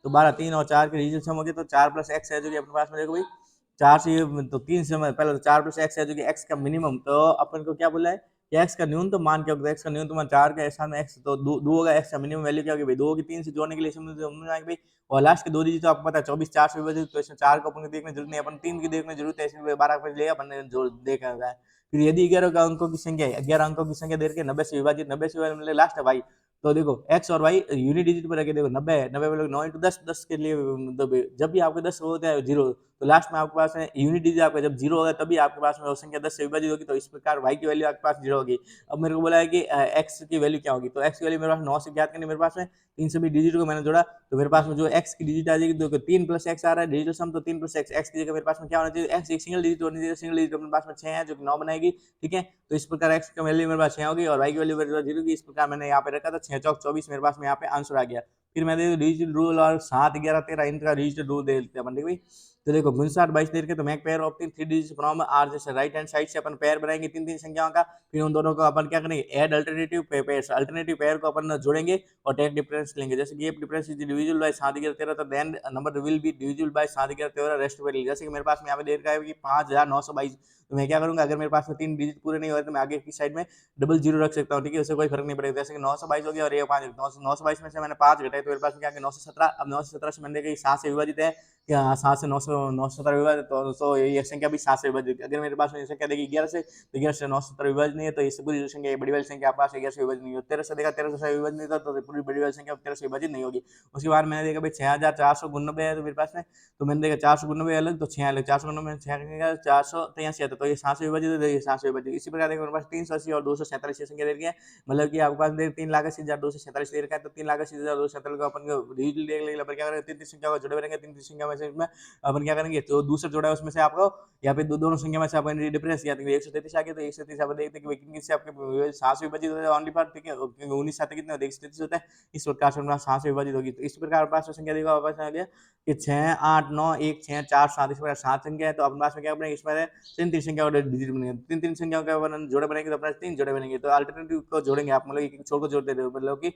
B: तो 12 3 और 4 के रिजल्ट सम हो गए, तो 4 प्लस एक्स है जो कि अपने पास में देखो भाई 4 से तो 3 से पहले तो 4 प्लस एक्स है जो कि एक्स का मिनिमम, तो अपन को क्या बोला है कि एक्स का न्यूनतम मान क्या होगा, एक्स का न्यूनतम मान 4 का सामने एक्स, तो 2 होगा, एक्स का मिनिमम वैल्यू क्या होगी भाई 2 होगी। 3 से जोड़ने के लिए समझ आएगी भाई। और लास्ट के 2 डिजिट तो आपको पता है 24 4 से विभाजित, तो इसमें 4 को अपन को देखने की जरूरत नहीं, अपन 3 की देखने की जरूरत है, इसलिए 12 पर ले अपन ने जो देखा है। फिर यदि 11 का अंकों की संख्या है, 11 अंकों की संख्या दे के 90 से विभाजित, 90 से विभाजित मतलब लास्ट है भाई, तो देखो एक्स और वाई यूनिट डिजिट पर रखे, देखो 90 है, 90 में लोग 9 इंटू 10, 10 के लिए मतलब जब भी आपके 10 होता है 0, तो लास्ट में आपके पास में यूनिट डिजिट आपका जब 0 होगा तभी आपके पास में वो संख्या 10 से विभाजित होगी, तो इस प्रकार वाई की वैल्यू आपके पास 0 होगी। अब मेरे को बोला है कि एक्स की वैल्यू क्या होगी, तो एक्स की वैल्यू मेरे पास 9 से ज्ञात करनी, मेरे पास में इन सभी डिजिट को मैंने जोड़ा तो मेरे पास में जो एक्स की डिजिट आ जाएगी, देखो 3 प्लस एक्स आ रहा है डिजिटल सम, तो 3 प्लस एक्स, एक्स की जगह मेरे पास में क्या होना चाहिए, एक्स एक सिंगल डिजिट होनी चाहिए, सिंगल डिजिट मेरे पास में 6 है जो कि 9 बनाएगी, ठीक है। तो इस प्रकार एक्स की वैल्यू मेरे पास 6 होगी और वाई की वैल्यू मेरे पास 0 की, इस प्रकार मैंने यहाँ पे रखा था 6 चौक 24 मेरे पास में यहाँ पे आंसर आ गया। फिर मैं देखो डिजिटल रूल और 7 11 13 इनका डिजिटल रूल दे देते हैं अपन, ठीक भाई। तो देखो 59 22 दे के तो मैं pair of 3 digit from R, जैसे राइट हैंड साइड से अपन पेयर बनाएंगे 3 संख्याओं का, फिर उन दोनों को अपन क्या करेंगे add alternative pairs, alternative pair को अपन जोड़ेंगे और टेक डिफरेंस लेंगे, जैसे कि ये डिफरेंस इज डिविजिबल बाय 7 11 13, तो then number will be divisible by 7 11 13 rest value, जैसे कि मेरे पास में यहाँ पे दे रखा है कि 5922, तो मैं क्या करूंगा अगर मेरे पास में 3 डिजिट पूरे नहीं हो रहे तो मैं आगे की साइड में डबल जीरो रख सकता हूँ, ठीक है, उससे कोई फर्क नहीं पड़ेगा। जैसे कि 922 हो गया और ये 5 922 में से मैंने 5 घटाए तो मेरे पास में क्या 917, अब 917 से मैंने देखा 7 से विभाजित है, या 7 से 917 विभाजित, तो ये संख्या भी 7 से विभाजित। अगर मेरे पास में ये संख्या देखी 11 से, तो 11 से 917 विभाजित नहीं है, तो इससे पूरी जो संख्या है बड़ी वाली संख्या आपके पास 11 से विभाजित नहीं होगी। 13 से देखा 13 से विभाजित नहीं था, तो पूरी बड़ी वाली संख्या 13 से विभाजित नहीं होगी। उसके बाद मैंने देखा भाई 6499 है तो मेरे पास में, तो मैंने देखा 499 अलग तो 6 अलग, 499 में 6 483 आता, तो ये 7 से विभाजित है, तो ये 7 से विभाजित। इसी प्रकार देखो मेरे पास 380 और 247 ये संख्या दे रखी है, मतलब कि आपके पास देख 3,80,247 दे रखा है, तो 3,80,247 को अपन को डिजिटल देख लेंगे, अपन क्या करेंगे 3 संख्या को जोड़े बनेंगे, 3 संख्या में से इसमें अपन क्या करेंगे तो दूसरा जोड़ा है उसमें से आपको या फिर दोनों संख्या में से अपन डिफरेंस किया, तो 133 आ गया, तो 133 अपन देखते हैं कि किससे आपके 7 से विभाजित होता है ओनली पार्ट, ठीक है, क्योंकि 19 7 कितने होते हैं 133 होता है, इस प्रकार से हमारा 7 से विभाजित होगी। तो इस प्रकार पास संख्या देखो आपके पास आ गया कि 6 8 9 1 6 4 7, इस प्रकार 7 संख्या है, तो अपने पास में क्या बनेगा इसमें 3 संख्या और डिजिट बनेंगे, 3 संख्याओं का जोड़े बनेंगे, तो अपने 3 जोड़े बनेंगे, तो अल्टरनेटिव को जोड़ेंगे आप, मतलब एक छोर को जोड़ देते हो, मतलब कि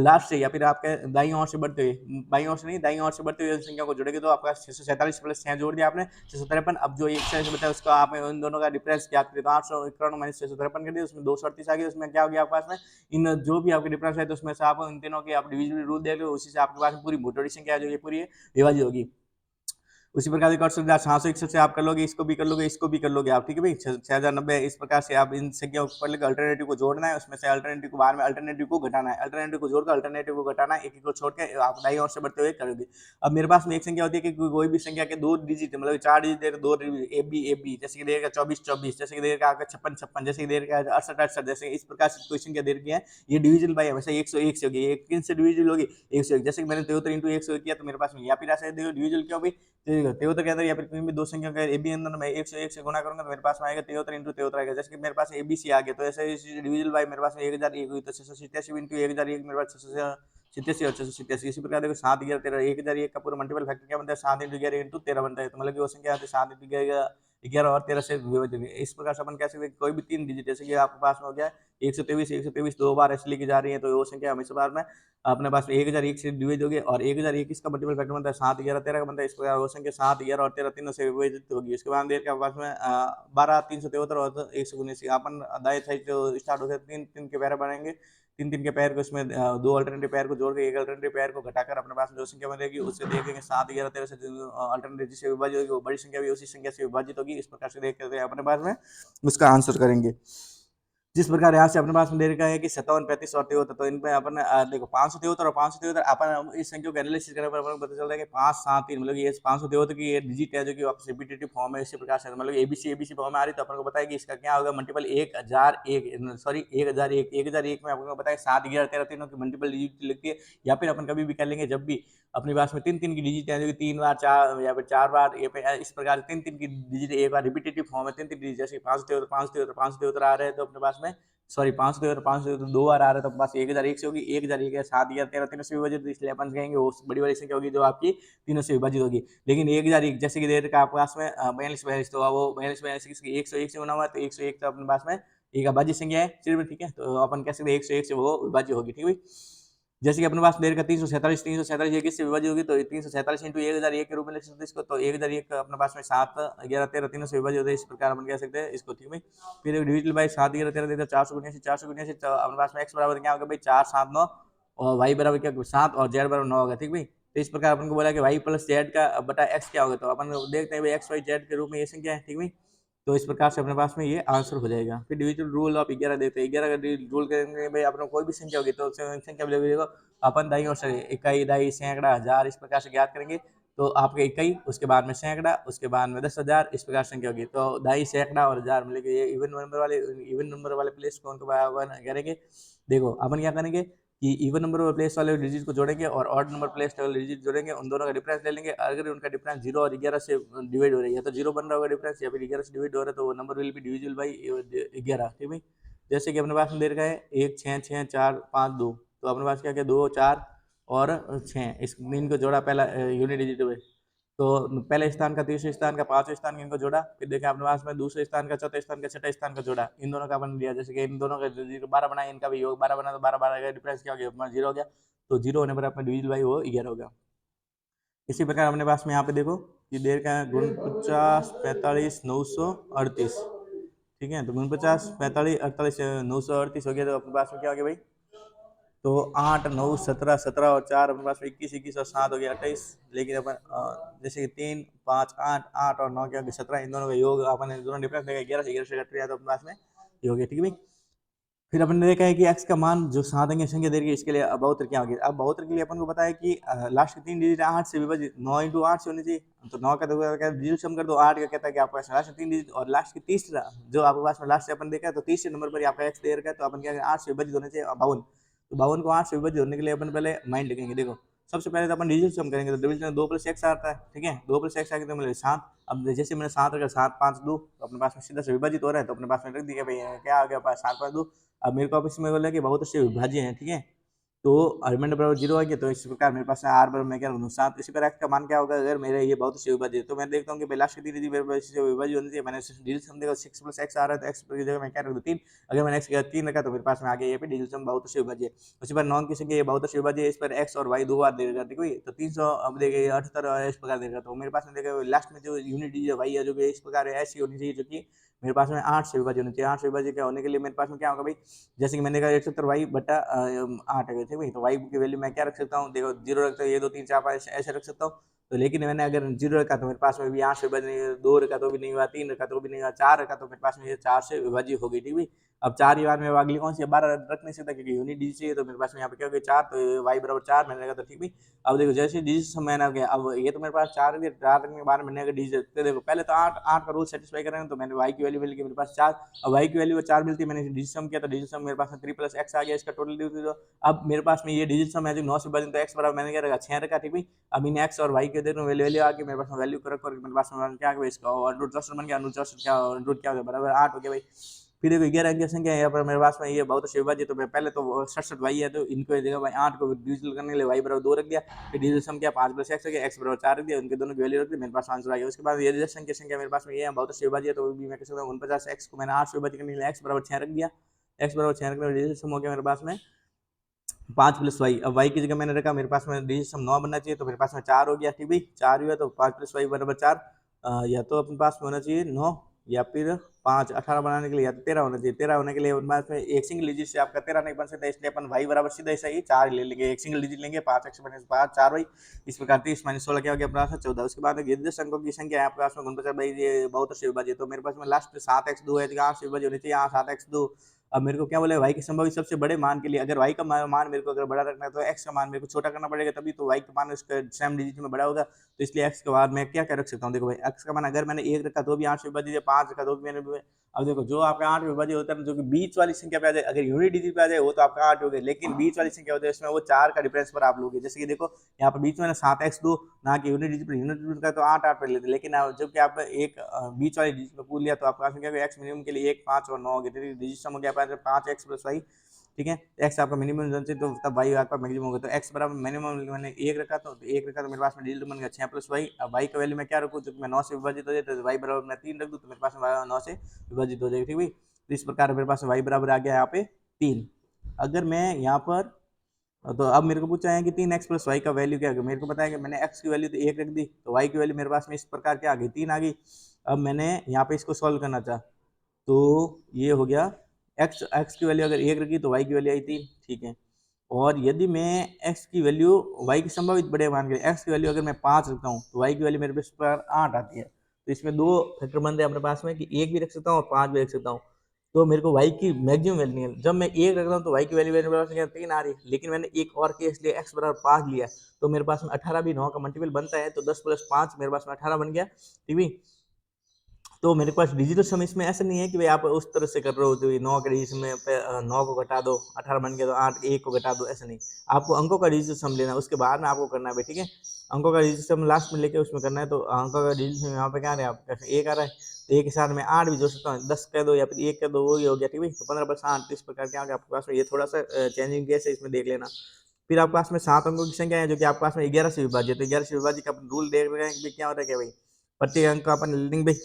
B: लास्ट से या फिर आपके दाईं ओर से बढ़ते हुए, बाईं ओर से नहीं दाईं ओर से बढ़ते हुए संख्या को जोड़ेंगे तो
A: आपका 647 प्लस 6 जोड़ दिया आपने 653। अब जो 1 से बताया उसको आपने उन दोनों का डिफरेंस क्या करें तो 891 माइनस 653 कर दिया, उसमें 238 आ गई। उसमें क्या हो गया आपके पास में इन जो भी आपके डिफरेंस है तो उसमें से आप इन तीनों की आप डिविजिबल रूल देख लो, उसी से आपके पास पूरी मोटी संख्या जो ये पूरी है विभाजित होगी। उसी प्रकार एक और सुविधा 661 से आप कर लोगे, इसको भी कर लोगे, इसको भी कर लोगे आप, ठीक है भाई। 6090 इस प्रकार से आप इन संख्याओं को पढ़ लेकर अल्टरनेटिव को जोड़ना है, उसमें से अल्टरनेटिव को बाहर में अल्टरनेटिव को घटाना है, अल्टरनेटिव को जोड़कर अल्टरनेटिव को घटाना है, एक एक को छोड़ के आप दाईं ओर से बढ़ते हुए करोगे। अब मेरे पास में एक संख्या होती है कि कोई भी संख्या के 2 डिजिट मतलब 4 डिजिट देगा, 2 डिजिट ए बी जैसे कि देगा 24 24, जैसे कि देगा आपका 56 56, जैसे कि देगा 68 68, जैसे इस प्रकार से कोई संख्या दे रखी है ये डिविजन बाय हमेशा 101 से होगी। ये किन से डिविजन होगी 101, जैसे कि मैंने 73 इंटू 101 किया तो मेरे पास में यहाँ पे राशि डिविजन क्यों भी 73 के अंदर या फिर कहीं भी दो संख्या का ए बी अंदर मैं 101 से गुणा करूंगा तो मेरे पास में आएगा 73 इंटू 73 आएगा। जैसे कि मेरे पास ए बी सी आ गया तो ऐसे डिविजल बाय मेरे पास 1001 हुई तो 687 इंटू 1001 मेरे पास 687 और 687। इसी प्रकार देखो 7 11 13 1001 का पूरा मल्टीपल फैक्टर क्या बनता है 7 इंटू 11 इंटू 13 बनता है, तो मतलब कि वो संख्या आती है 7 इंटू 11 11 और 13 से विभाजित। इस प्रकार से अपन कह सकते हैं कोई भी 3 डिजिट जैसे कि आपके पास में हो गया 123 दो बार ऐसे लेके जा रही है तो वो संख्या हमेशा बार में अपने पास 1001 से डिवाइड होगी और 1021 का मल्टीपल फैक्टर बनता है 7 11 13 का बनता है। इस प्रकार वो संख्या 7 11 और 13 तीनों से विभाजित होगी। इसके बाद देर के पास में 12 373 और 119 अपन दाएं साइड जो स्टार्ट होते हैं 3 3 के पैर बनाएंगे, 3 3 के पैर को इसमें 2 अल्टरनेटिव पैर को जोड़ के एक अल्टरनेटिव पैर को घटाकर अपने पास जो संख्या बनेगी उससे देखेंगे 7 11 13 से अल्टरनेटिव जिससे विभाजित होगी वो बड़ी संख्या भी उसी संख्या से विभाजित होगी। इस प्रकार से देख करके अपने पास में उसका आंसर करेंगे। जिस प्रकार यहाँ से अपने पास में दे रखा है कि 57 35 और 73 तो इन पे अपन देखो 573 और 573 अपन इस संख्या को एनालिसिस करने पर अपन को पता चल रहा है कि 573 मतलब ये 573 की ये डिजिट है जो कि वापस रिपीटेटिव फॉर्म है। इसी प्रकार से मतलब एबीसी फॉर्म में आ रही तो अपन को बताया कि इसका क्या होगा मल्टीपल 1001 सॉरी 1001 में आपको बताया 7 11 13 तीनों की मल्टीपल डिजिट लगती है। या फिर अपन कभी भी कर लेंगे जब भी अपने पास में 3 3 की डिजिट है जो कि 3 बार 4 या फिर 4 बार ये इस प्रकार 3 3 की डिजिट एक बार रिपीटेटिव फॉर्म है 3 3 डिजिट जैसे 573 आ रहे हैं तो अपने पास में सॉरी 573 दो बार आ रहा है तो पास 1001 से होगी 1001 है 7 11 13 तीनों से विभाजित इसलिए अपन कहेंगे वो बड़ी वाली संख्या होगी जो आपकी तीनों से विभाजित होगी। लेकिन 1001 जैसे कि देर का आपके पास में 42 तो वो 42 की 101 से बना हुआ है तो 101 तो अपने पास में एक अभाज्य संख्या है सिर्फ, ठीक है। तो अपन कह सकते हैं 101 से वो विभाज्य होगी, ठीक है। जैसे कि अपने पास देर का 347 ये किससे विभाजित होगी तो 347 इंटू 1001 के रूप में लिख सकते हैं इसको, तो 1001 अपने पास में 7 11 13 तीनों से विभाजित होता है। इस प्रकार अपन कह सकते हैं इसको, ठीक है। फिर डिविजल बाय 7 11 13 देता 479 तो अपने पास में x बराबर क्या होगा भाई 4 7 9 और y बराबर क्या 7 और z बराबर 9 होगा, ठीक भाई। तो इस प्रकार अपन को बोला कि y प्लस z का बटा x क्या होगा तो अपन देखते हैं भाई x y z के रूप में ये संख्या है, ठीक भाई। तो इस प्रकार से अपने पास में ये आंसर हो जाएगा। फिर डिविजन रूल ऑफ 11 देते हैं, 11 का रूल करेंगे भाई अपने कोई भी संख्या होगी तो संख्या देखो अपन दाई और से इकाई दाई सैकड़ा हजार इस प्रकार से ज्ञात करेंगे तो आपके इकाई उसके बाद में सैकड़ा उसके बाद में 10,000 इस प्रकार संख्या होगी। तो दाई सैकड़ा और हजार मतलब ये इवन नंबर वाले प्लेस को उनको करेंगे। देखो अपन क्या करेंगे कि इवन नंबर वाले प्लेस वाले डिजिट को जोड़ेंगे और ऑड नंबर प्लेस वाले डिजिट जोड़ेंगे, उन दोनों का डिफरेंस ले लेंगे। अगर उनका डिफरेंस 0 और 11 से डिवाइड हो रही है तो 0 बन रहा होगा डिफरेंस या फिर 11 से डिवाइड हो रहा है तो वो number will be divisible by 11, ठीक है। जैसे कि अपने पास में दे रखा है 1 6 6 4 5 2 तो अपने पास क्या क्या 2 4 और 6 इस इनको जोड़ा पहला यूनिट डिजिट में तो पहले स्थान का तीसरे स्थान का पांचवें स्थान का इनको जोड़ा। फिर देखा अपने पास में दूसरे स्थान का चौथे स्थान का छठे स्थान का जोड़ा, इन दोनों का अपन लिया। जैसे कि इन दोनों का 12 बना इनका भी योग 12 बना तो 12 12 का डिफरेंस क्या हो गया अपना 0 हो गया। तो 0 होने पर अपना डिविजल बाई वो 11 होगा। इसी प्रकार अपने पास में यहाँ पे देखो कि देर का 49 45 938, ठीक है। तो 49 45 48 938 हो गया तो अपने पास में क्या हो गया भाई तो 8 9 17 17 और 4 अपने पास में 21 21 और 7 हो गया 28। लेकिन अपन जैसे कि 3 5 8 8 और 9 क्या 17 इन दोनों का योग अपन दोनों डिफरेंस देगा 11 से 11 से घट रहा है तो अपने पास में ये हो गया, ठीक है भाई। फिर अपन ने देखा है कि x का मान जो साधन संख्या दे रही है इसके लिए बहुतर क्या होगी। अब बहुतर के लिए अपन को बताया कि लास्ट के 3 डिजिट 8 से विभाजित 9 इंटू 8 से होनी चाहिए। तो 9 का तो डिजिट सम कर दो 8 का कहता है कि आपके पास लास्ट 3 डिजिट और लास्ट की तीसरा जो आपके पास में लास्ट से अपन देखा है तो तीसरे नंबर पर आपका x दे रखा है तो अपन क्या 8 से विभाजित होने चाहिए 52। तो 52 को 8 से विभाजित होने के लिए अपन पहले माइंड लिखेंगे। देखो सबसे पहले तो अपन डिजिट सम करेंगे तो डिविजन में 2 + x आता है, ठीक है। 2 + x आ गया तो मिले 7। अब जैसे मैंने 7 रखा 7 5 2 तो अपने पास में सीधा से विभाजित हो रहा है तो अपने पास में रख दिया भाई क्या आ गया पास 7 5 2। अब मेरे को ऑफिस में बोला कि बहुत अच्छे विभाज्य हैं, ठीक है। तो रिमाइंडर बराबर 0 आ गया, तो इस प्रकार मेरे पास आर बराबर मैं क्या रख दूँ 7। इसी पर एक्स का मान क्या होगा अगर मेरे ये बहुत से विभाज्य है, तो मैं देखता हूँ कि लास्ट के 3 मेरे पास इससे विभाज्य होनी चाहिए। मैंने डिजिटल सम देखा 6 + x आ रहा है, तो x की जगह मैं क्या रख दूँ 3। अगर मैंने x की जगह 3 रखा तो मेरे पास में आ गया ये पे डिजिटल सम बहुत से विभाज्य है। उसी पर नॉन की संख्या ये बहुत से विभाज्य है, इस पर x और y दो बार देगा, ठीक है। तो 300 अब देखिए 78 इस प्रकार देगा, तो मेरे पास में देखिए लास्ट में जो यूनिट डिजिट y है जो कि इस प्रकार ऐसी होनी चाहिए जो कि मेरे पास में 8 से विभाज्य होनी चाहिए। 8 से विभाज्य क्या होने के लिए मेरे पास में क्या होगा भाई, जैसे कि मैंने कहा 170 वाई बटा 8 है, ठीक है। तो वाई की वैल्यू मैं क्या रख सकता हूँ, देखो 0 रखता हूँ, ये 2 3 4 5 ऐसे रख सकता हूँ। तो लेकिन मैंने अगर 0 रखा तो मेरे पास में भी 8 से विभाज्य नहीं है, 2 रखा तो भी नहीं हुआ, 3 रखा तो भी नहीं हुआ, 4 रखा तो मेरे पास में ये 4 से विभाज्य हो गई, ठीक है। अब 4 ही बार में अगली कौन सी है, 12 रख नहीं सकता क्योंकि यूनिट डिजिट चाहिए, तो मेरे पास में यहाँ पे क्या हो गया 4, तो वाई बराबर 4 मैंने रखा, तो ठीक है। अब देखो जैसे डिजिट मैंने आ गया, अब ये तो मेरे पास 4 है, 4 रखने के बाद मैंने अगर डिजिट, तो देखो पहले तो 8 8 का रूल सेटिस्फाई करेंगे, तो मैंने वाई की वैल्यू मिल गई मेरे पास 4। अब y की वैल्यू 4 मिलती है, मैंने डिजिट सम किया तो डिजिट सम मेरे पास में 3 + x आ गया, इसका टोटल डिजिट। अब मेरे पास में ये डिजिट सम है जो 9 से विभाजित, तो x बराबर मैंने क्या रखा 6 रखा, ठीक है। अब इन x और y के देखो वैल्यू आ गई मेरे पास में, वैल्यू कर मेरे पास में क्या आ गया इसका √64 बन गया, √64 क्या √ क्या हो गया बराबर 8 हो गया भाई। फिर देखो 11 अंकीय संख्या है यहाँ पर मेरे पास में, ये बहुत से विभाज्य, तो मैं पहले तो 67 y है, तो इनको जगह भाई 8 को डिजिटल करने के लिए y बराबर 2 रख दिया। फिर डिजिटल सम क्या 5 + x हो गया, x बराबर 4 रख दिया, उनके दोनों की वैल्यू रख दी, मेरे पास आंसर आ गया। उसके बाद ये रिलेशन की संख्या मेरे पास में ये है बहुत से विभाज्य, तो भी मैं कह सकता हूँ 49, x को मैंने 8 से विभाजित करने के लिए x बराबर 6 रख दिया। x बराबर 6 रखने डिजिटल सम हो गया मेरे पास में 5 + y। अब y की जगह मैंने रखा, मेरे पास में डिजिट सम 9 बनना चाहिए, तो मेरे पास में 4 हो गया, ठीक भाई 4 हुआ, तो 5 + y बराबर 4। या तो अपने पास में होना चाहिए 9 या फिर 5, 18 बनाने के लिए या तो 13 होना चाहिए। 13 होने के लिए अपने पास में एक सिंगल डिजिट से आपका 13 नहीं बन सकता, इसलिए अपन y बराबर सीधा ऐसा ही 4 ले लेंगे, एक सिंगल डिजिट लेंगे, 5x - 5 4y। इस प्रकार 30 - 16 क्या हो गया अपने पास में 14। उसके बाद निर्दिष्ट अंकों की संख्या है आपके पास में 49, भाई ये बहुत से विभाज्य, तो मेरे पास में लास्ट 7x2 है, 8 से विभाज्य होनी चाहिए, यहाँ 7x2। अब मेरे को क्या बोले y के संभावित सबसे बड़े मान के लिए, अगर y का मान मेरे को अगर बड़ा रखना है तो x का मान मेरे को छोटा करना पड़ेगा, तभी तो y का मान उसका सेम डिजिट में बड़ा होगा। तो इसलिए x के बाद मैं क्या क्या रख सकता हूँ, देखो भाई x का मान अगर मैंने 1 रखा तो भी 8 से विभाजित है, 5 रखा तो भी मैंने। अब देखो जो आपका 8 विभाजित होता है ना, जो कि बीच वाली संख्या पे आ जाए, अगर यूनिट डिजिट पे आ जाए वो तो आपका 8 हो गया, लेकिन बीच वाली संख्या होती है इसमें वो 4 का डिफरेंस पर आप लोगे। जैसे कि देखो यहाँ पर बीच में ना 7x2 ना कि यूनिट डिजिट पर, यूनिट डिजिट का तो 8 8 पर लेते, लेकिन जब कि आप एक बीच वाली डिजिट पर पूछ लिया तो आपका क्या x मिनिमम के लिए 1 5 और 9 हो गया, डिजिट सम हो गया 5x + y, ठीक है। x आपका मिनिमम जोन से, तो तब y आपका मैक्सिमम होगा, तो x बराबर मिनिमम मैंने 1 रखा, तो 1 रखा तो मेरे पास में डिजिट बन गया 6 + y। अब y का वैल्यू मैं क्या रखूँ, जो मैं 9 से विभाजित हो जाए, तो y बराबर मैं 3 रख दूँ, तो मेरे पास में 9 से विभाजित हो जाएगा, ठीक है। तो इस प्रकार मेरे पास y बराबर आ गया यहाँ पे 3। अगर मैं यहाँ पर, तो अब मेरे को पूछा है कि 3x + y का वैल्यू क्या है, मेरे को बताया कि मैंने x की वैल्यू तो 1 रख दी, तो y की वैल्यू मेरे पास में इस प्रकार क्या आ गई 3 आ गई। अब मैंने यहाँ पे इसको सॉल्व करना चाहा, तो ये हो गया x की वैल्यू अगर 1 रखी तो y की वैल्यू आई 3, ठीक है। और यदि मैं x की वैल्यू y की संभावित बड़े मान के x की वैल्यू अगर मैं 5 रखता हूँ तो y की वैल्यू मेरे पास 8 आती है। तो इसमें दो फैक्टर बनते हैं अपने पास में कि 1 भी रख सकता हूँ और 5 भी रख सकता हूँ। तो मेरे को y की मैक्सिमम वैल्यू नहीं है, जब मैं 1 रख रहा हूँ तो y की वैल्यू मेरे पास 3 आ रही है, लेकिन मैंने एक और केस लिया x बराबर 5 लिया, तो मेरे पास में 18 भी 9 का मल्टीपल बनता है, तो 10 + 5 मेरे पास में 18 बन गया, ठीक है। तो मेरे पास डिजिटल सम इसमें ऐसा नहीं है कि भाई आप उस तरह से कर रहे हो, तो 9 के डिजिट में 9 को घटा दो 18 बन गया, तो 8 1 को घटा दो, ऐसा नहीं। आपको अंकों का डिजिटल सम लेना है, उसके बाद में आपको करना है भाई, ठीक है। अंकों का डिजिटल सम लास्ट में लेके उसमें करना है, तो अंकों का डिजिटल सम यहाँ पे क्या आ रहा है आपका 1 आ रहा है, तो 1 के साथ में 8 भी जोड़ सकता हूँ, 10 कह दो या फिर 1 कह दो, वही हो गया, ठीक है। तो 15 + 8 इस प्रकार क्या आ गया आपके पास में, ये थोड़ा सा चेंजिंग केस है, इसमें देख लेना। फिर आपके पास में 7 अंकों की संख्या है जो कि आपके पास में 11 से विभाज्य, तो 11 से विभाज्य का रूल देख रहे हैं कि क्या होता है क्या भाई, प्रत्येक अंक का अपन लीडिंग भाई,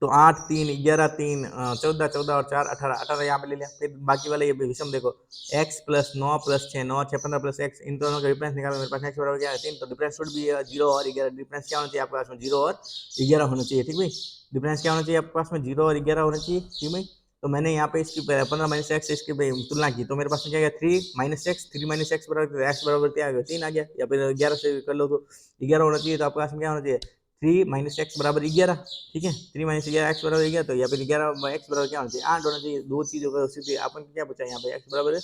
A: तो 8 3 11 3 14 14 और 4 18 18 यहाँ पे ले लिया। फिर बाकी वाले ये विषम देखो x + 9 + 6 9 6 15 + x, इन दोनों का डिफरेंस निकालो, मेरे पास x बराबर क्या है 3, तो डिफरेंस शुड भी 0 और 11, डिफरेंस क्या होना चाहिए आपके पास में 0 और 11 होना चाहिए, ठीक भाई। डिफरेंस क्या होना चाहिए आपके पास में 0 और 11 होना चाहिए, ठीक भाई। तो मैंने यहाँ पे इसकी 15 - x इसकी तुलना की, तो मेरे पास में क्या गया 3 - x, 3 - x बराबर x बराबर क्या आ गया 3 आ गया, या फिर 11 से कर लो तो 11 होना चाहिए, तो आपके पास में क्या होना चाहिए 3 - x बराबर 11, ठीक है। 3 - 11 x बराबर 11, तो या फिर 11 x बराबर क्या होना चाहिए 8 होना चाहिए। दो चीज़ होगा उसी अपन क्या बचा यहाँ पे x बराबर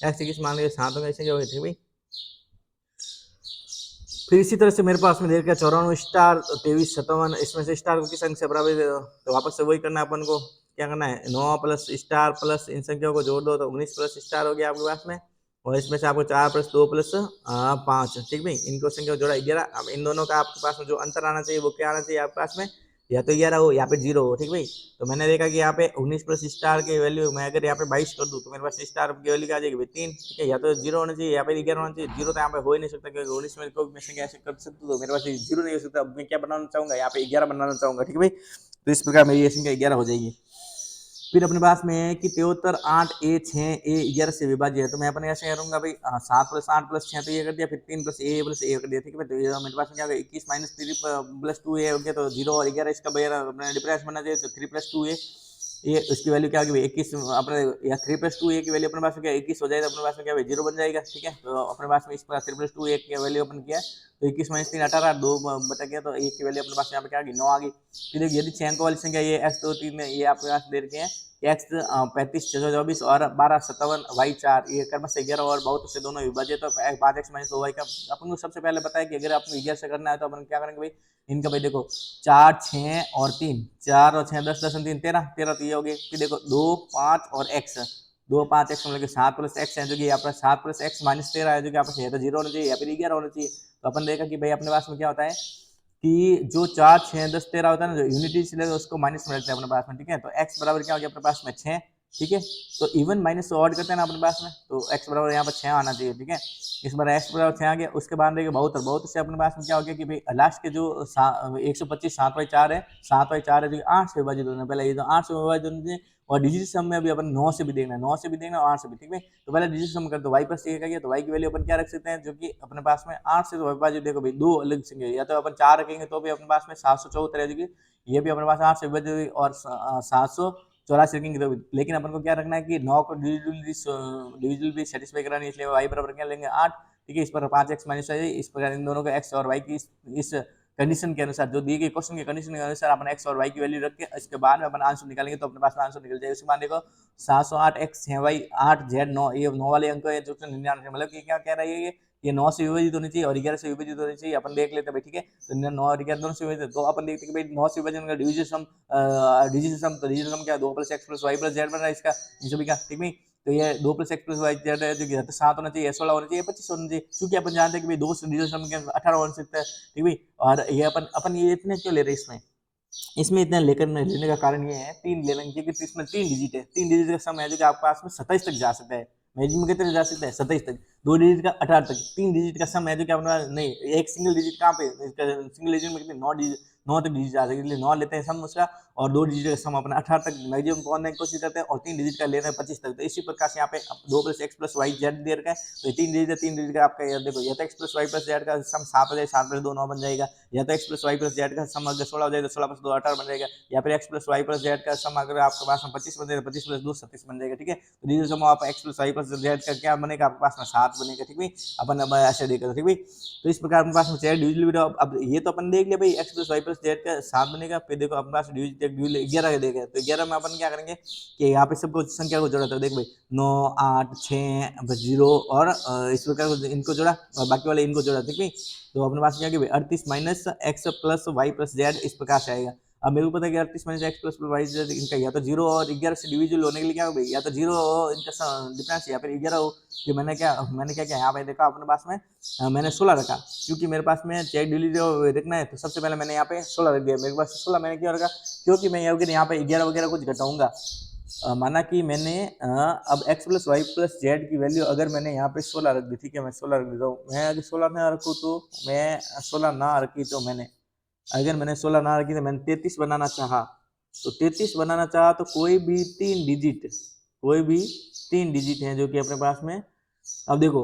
A: x किस मान लिया 7 होगा, ऐसे क्या होगा, ठीक भाई। फिर इसी तरह से मेरे पास में देर का 94 स्टार 23 57, इसमें से स्टार को किस अंक से बराबर, तो वापस से वही करना है अपन को, क्या करना है 9 प्लस स्टार प्लस इन संख्याओं को जोड़ दो, तो 19 प्लस स्टार हो गया आपके पास में, और इसमें से आपको 4 + 2 + 5, ठीक भाई। इनको संख्या जोड़ा 11। अब इन दोनों का आपके पास में जो अंतर आना चाहिए वो क्या आना चाहिए आपके पास में या तो 11 हो, यहाँ पे 0 हो, ठीक भाई। तो मैंने देखा कि यहाँ पे 19 प्लस स्टार की वैल्यू मैं अगर यहाँ पे 22 कर दूँ तो मेरे पास स्टार की वैल्यू क्या आ जाएगी भाई 3, ठीक है। या तो 0 होना चाहिए, यहाँ पे 11 होना चाहिए। 0 तो यहाँ पे हो ही नहीं सकता क्योंकि 19 में कोई मैं संख्या ऐसे कर सकता, तो मेरे पास 0 नहीं हो सकता। अब मैं क्या बनाना चाहूंगा, यहाँ पे 11 बनाना चाहूंगा, ठीक है भाई। तो इस प्रकार मेरी ये संख्या 11 हो जाएगी। फिर अपने पास में है कि 73 8 ए 6 ए 11 से विभाज्य है। तो मैं अपने ऐसे करूंगा भाई 7 प्लस 8 प्लस 6 तो ये कर दिया, फिर 3 प्लस ए कर दिया, ठीक है भाई। तो ये मेरे पास में क्या होगा 21 माइनस 3 प्लस 2 ए हो गया, तो 0 और 11 इसका भैया अपने डिफरेंस बना चाहिए, तो 3 प्लस 2 ए ये उसकी वैल्यू क्या होगी 21 अपने, या 3 प्लस 2 ए की वैल्यू अपने पास में क्या 21 हो जाएगा, अपने पास में क्या 0 बन जाएगा, ठीक है। तो अपने पास में इस पर 3 प्लस 2 ए की वैल्यू अपन किया, तो 21 माइनस 3 18 2 बटा गया, तो ए की वैल्यू अपने पास यहाँ पे क्या आ गई 9 आ गई। फिर यदि 6 अंक वाली संख्या ये x 2 3 ये आपके पास दे रखे हैं x 35 624 और 12 57 y 4 ये कर्म से 11 और बहुत से दोनों विभाज्य, तो 5x माइनस 2y का अपन को सबसे पहले बताया कि अगर आपको 11 से करना है तो अपन क्या करेंगे भाई, इनका भाई देखो 4 6 और 3, 4 और 6 10 10 3 13 13, तो ये हो गए। फिर देखो 2 5 और x 2 5 x मतलब 7 प्लस x है जो कि यहाँ पर 7 प्लस x माइनस 13 है जो कि आपस तो 0 होना चाहिए या फिर 11 होना चाहिए। तो अपन देखा कि भाई अपने पास में क्या होता है कि जो 4 6 10 13 होता है ना, जो यूनिटी से लेकर उसको माइनस में रखते हैं अपने पास में, ठीक है। तो x बराबर क्या हो गया अपने पास में 6, ठीक है। तो इवन माइनस ऑड करते हैं ना अपने पास में, तो x बराबर यहाँ पर 6 आना चाहिए, ठीक है। इस बार x बराबर 6 आ गया। उसके बाद देखिए बहुत बहुत से अपने पास में क्या हो गया कि भाई लास्ट के जो 125 7/4 है, 7/4 है जो 8 से विभाजित होना है, पहले ये तो 8 से विभाजित होना चाहिए। और डिजिट सम में अभी अपन 9 से भी देखना है, 9 से भी देखना और 8 से भी, ठीक है। तो पहले डिजिट सम कर दो, y प्लस a का गया, तो y की वैल्यू अपन क्या रख सकते हैं जो कि अपने पास में 8 से तो विभाजित, देखो भाई दो अलग संख्या, या तो अपन 4 रखेंगे तो भी अपने पास में 774 है, ये भी अपने पास 8 से विभाजित हुई, और 784 रखेंगे तो भी। लेकिन अपन को क्या रखना है कि 9 को डिविजिबल भी सेटिस्फाई करानी है, इसलिए y बराबर क्या लेंगे 8, ठीक है। इस पर 5x माइनस है, इस प्रकार इन दोनों का x और y की इस कंडीशन के अनुसार, जो दी गई क्वेश्चन की कंडीशन के अनुसार अपन x और y की वैल्यू रख के इसके बाद में अपन आंसर निकालेंगे, तो अपने पास में आंसर निकल जाएगा। उसके बाद देखो 708 x 6y 8 z 9, ये 9 वाले अंक है जो 99, मतलब कि क्या कह रहा है ये 9 से विभाजित होनी चाहिए और 11 से विभाजित होनी चाहिए। अपन देख लेते हैं भाई, ठीक है। तो 9 और 11 दोनों से विभाजित, तो अपन देखते हैं कि भाई 9 से विभाजन का डिविजन सम तो डिविजन सम क्या 2 plus x plus y plus z बन रहा है इसका, इन सभी का, ठीक है। तो ये 2 plus x plus y z है जो कि 7 होना चाहिए, 16 होना चाहिए, 25 होना चाहिए, क्योंकि अपन जानते हैं कि भाई 2 से डिविजन सम के 18 हो सकता है, ठीक है। और ये अपन ये इतने क्यों ले रहे हैं इसमें, इसमें इतना लेने का कारण ये है, 3 ले लेंगे क्योंकि इसमें 3 डिजिट है, 3 डिजिट का सम है जो कि आपके पास में 27 तक जा सकता है। मैजिक में कितने जा सकता है 27 तक, 2 डिजिट का 18 तक, 3 डिजिट का सम है जो कि अपना नहीं, एक सिंगल डिजिट कहाँ पे, सिंगल डिजिट में कितने 9 डिजिट, 9 तक डिजिट आ सकते, इसलिए 9 लेते हैं सम उसका, और 2 डिजिट का सम अपना 18 तक मैक्सिमम पहुंचने की कोशिश करते हैं, और 3 डिजिट का लेना है 25 तक। तो इसी प्रकार से यहाँ पे 2 plus x plus y z दे रखा है, तो 3 डिजिट है, 3 डिजिट का आपका ये देखो, या तो x plus Y plus z का सम 7 हो जाए, 7 प्लस 2 9 बन जाएगा, या तो x plus Y plus z का सम अगर 16 हो जाए तो 16 प्लस 2 18 बन जाएगा, या फिर x plus Y plus z का सम अगर आपके पास में 25 बन जाए तो 25 प्लस 2 27 बन जाएगा, ठीक है। तो डिजिट सम आप x plus Y plus z का क्या बनेगा आपके पास में 7 बनेगा, ठीक है। अपन अब ऐसे देखा, ठीक है। तो इस प्रकार अपने पास में चेयर डिविजिबल, अब ये तो अपन देख लिया भाई x plus Y plus z का 7 बनेगा। फिर देखो अपने पास डिविजिबल 11 देगा, तो 11 में अपन क्या करेंगे कि यहाँ पे सबको संख्या को जोड़ा, तो देख भाई 9 8 6 0 और इस प्रकार इनको जोड़ा और बाकी वाले इनको जोड़ा, ठीक है। तो अपने पास क्या 38 minus x plus Y plus z इस प्रकार से आएगा। अब मेरे को पता है कि 38 minus x plus y z इनका या तो 0 और 11 से डिविजिबल होने के लिए क्या हो भाई, या तो 0 इनका डिफरेंस या फिर 11 हो, कि मैंने क्या किया यहाँ पे देखा अपने पास में मैंने 16 रखा, क्योंकि मेरे पास में चेक डिलीवरी देखना है, तो सबसे पहले मैंने यहाँ पे 16 रख दिया। मेरे पास 16 मैंने क्यों रखा, क्योंकि मैं यहाँ पे 11 वगैरह कुछ घटाऊंगा। माना कि मैंने अब x plus Y plus z की वैल्यू अगर मैंने यहाँ पे 16 रख दी, ठीक है, मैं 16 रख देता हूँ। मैं अगर 16 ना रखूँ तो मैं 16 ना रखी तो मैंने अगर मैंने 16 ना रखी तो मैंने 33 बनाना चाहा, तो 33 बनाना चाहा तो कोई भी 3 डिजिट है जो कि अपने पास में। अब देखो,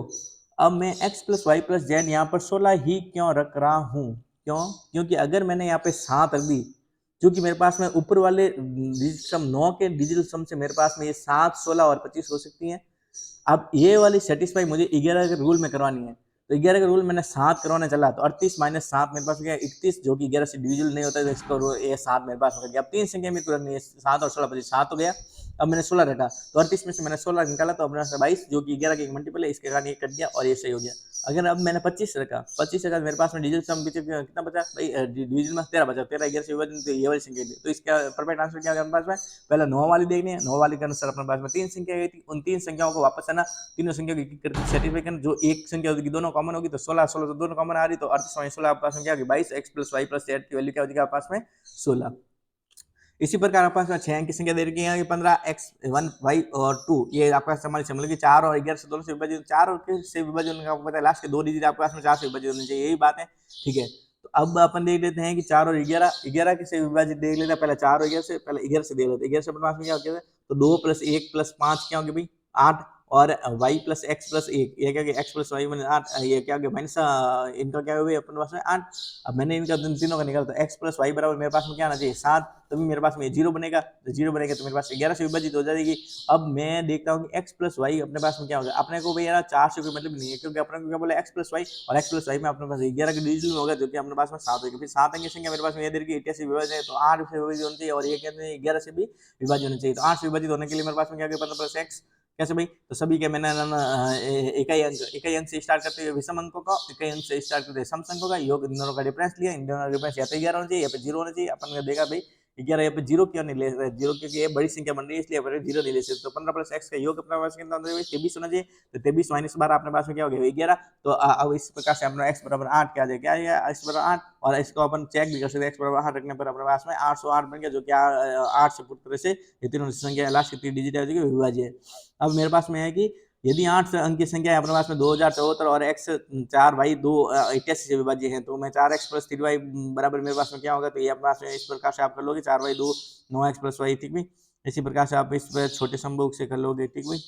A: अब मैं x plus Y plus z यहाँ पर 16 ही क्यों रख रहा हूँ, क्योंकि अगर मैंने यहाँ पे 7 रख दी, क्योंकि मेरे पास में ऊपर वाले डिजिट सम 9 के डिजिटल सम से मेरे पास में ये 7 16 और 25 हो सकती हैं। अब ये वाली सेटिस्फाई मुझे 11 के रूल में करवानी है, तो 11 का रूल मैंने 7 करवाने चला, तो 38 माइनस 7 मेरे पास क्या 31, जो कि 11 से डिविजिबल नहीं होता है, तो इसको ये 7 मेरे पास हो गया। अब 3 संख्या मेरे को रखनी है, 7 और 16 25, 7 हो गया। अब मैंने 16 रटा, तो 38 में से मैंने 16 निकाला तो अपने पास 22 जो कि 11 का एक मल्टीपल है, इसके कारण ये कट गया और ये सही हो गया। अगर अब मैंने 25 रखा, 25 रखा, मेरे पास में डिजिटल सम कितना बचा भाई, डिविजन में 13 बचा, 13 11 से विभाजन, तो ये वाली संख्या थी। तो इसका परफेक्ट आंसर क्या होगा अपने पास में, पहले 9 वाली देखनी है, 9 वाली के अनुसार अपने पास में 3 संख्या गई थी, उन 3 संख्याओं को वापस आना, तीनों संख्या को करके सेटिस्फाई करना, जो एक संख्या होगी दोनों कॉमन होगी, तो 16 16 तो दोनों कॉमन आ रही, तो 38 16 आपके पास में क्या होगी 22, x plus Y plus z की वैल्यू क्या हो जाएगी आपके पास में 16। इसी प्रकार आपके पास 6 अंक की संख्या दे रखी है 15 x 1 y और 2, ये आपका हमारी समझ लो कि 4 और 11 से दोनों से विभाजित, 4 और से विभाजन आपको पता है लास्ट के 2 डिजिट आपके पास में 4 से विभाजित होने चाहिए, यही बात है। ठीक है, तो अब अपन देख लेते हैं कि 4 और 11, 11 के से विभाजित देख लेते हैं, पहले 4 और 11 से, पहले 11 से देख लेते हैं। 11 से अपने पास में क्या हो गया, तो 2 प्लस 1 प्लस 5 क्या हो गया भाई 8, और y प्लस एक्स प्लस 1, ये क्या हो गया x प्लस वाई माइनस 8, ये क्या हो गया माइनस, इनका क्या हो गया अपने पास में 8। अब मैंने इनका तीनों का निकाला, तो x प्लस वाई बराबर मेरे पास में क्या आना चाहिए 7, तभी मेरे पास में 0 बनेगा, तो 0 बनेगा तो मेरे पास 11 से विभाजित हो जाएगी। अब मैं देखता हूँ कि x प्लस वाई अपने पास में क्या होगा, अपने को भैया 4 से कोई मतलब नहीं है, क्योंकि अपने को क्या बोला x प्लस वाई, और x प्लस वाई में अपने पास 11 के डिजिटल में होगा, जो कि अपने पास में 7 होगी, फिर 7 अंक की संख्या मेरे पास में ये देर की 88 से विभाजित है, तो 8 से विभाजित होनी चाहिए, और ये कहते हैं 11 से भी विभाजित होनी चाहिए, तो 8 से विभाजित होने के लिए मेरे पास में क्या होगा 15 प्लस x, कैसे भाई, तो सभी के मैंने इकाई अंक से स्टार्ट करते हुए विषम अंकों का, इकाई अंक से स्टार्ट करते हुए सम अंकों का योग, इन दोनों का डिफरेंस लिया, इन दोनों का डिफरेंस या तो 11 होना चाहिए या फिर 0 होना चाहिए। अपन ने देखा भाई 11 यहाँ पे 0 क्यों नहीं ले रहे, 0 क्योंकि ये बड़ी संख्या बन रही है, इसलिए अपन 0 नहीं ले सकते, तो 15 प्लस x का योग अपने पास कितना होना चाहिए 23 होना चाहिए, तो 23 माइनस 12 अपने पास में क्या हो गया 11, तो अब इस प्रकार से अपना x बराबर 8 क्या आ जाएगा, क्या आएगा x बराबर 8, और इसको अपन चेक भी कर सकते हैं, x बराबर 8 रखने पर अपने पास में 808 बन गया, जो कि 8 से पूरी तरह से ये तीनों संख्या लास्ट की 3 डिजिट आ जाएगी विभाज्य है। अब मेरे पास में है कि यदि 8 अंक की संख्या है अपने पास में 2074 और x 4 भाई 2 88 से विभाज्य है, तो मैं 4x प्लस 3y बराबर मेरे पास में क्या होगा, तो ये अपने पास में इस प्रकार से आप कर लोगे 4y 2 9x प्लस y, ठीक भाई। इसी प्रकार से आप इस छोटे समभुज से कर लोगे, ठीक भाई।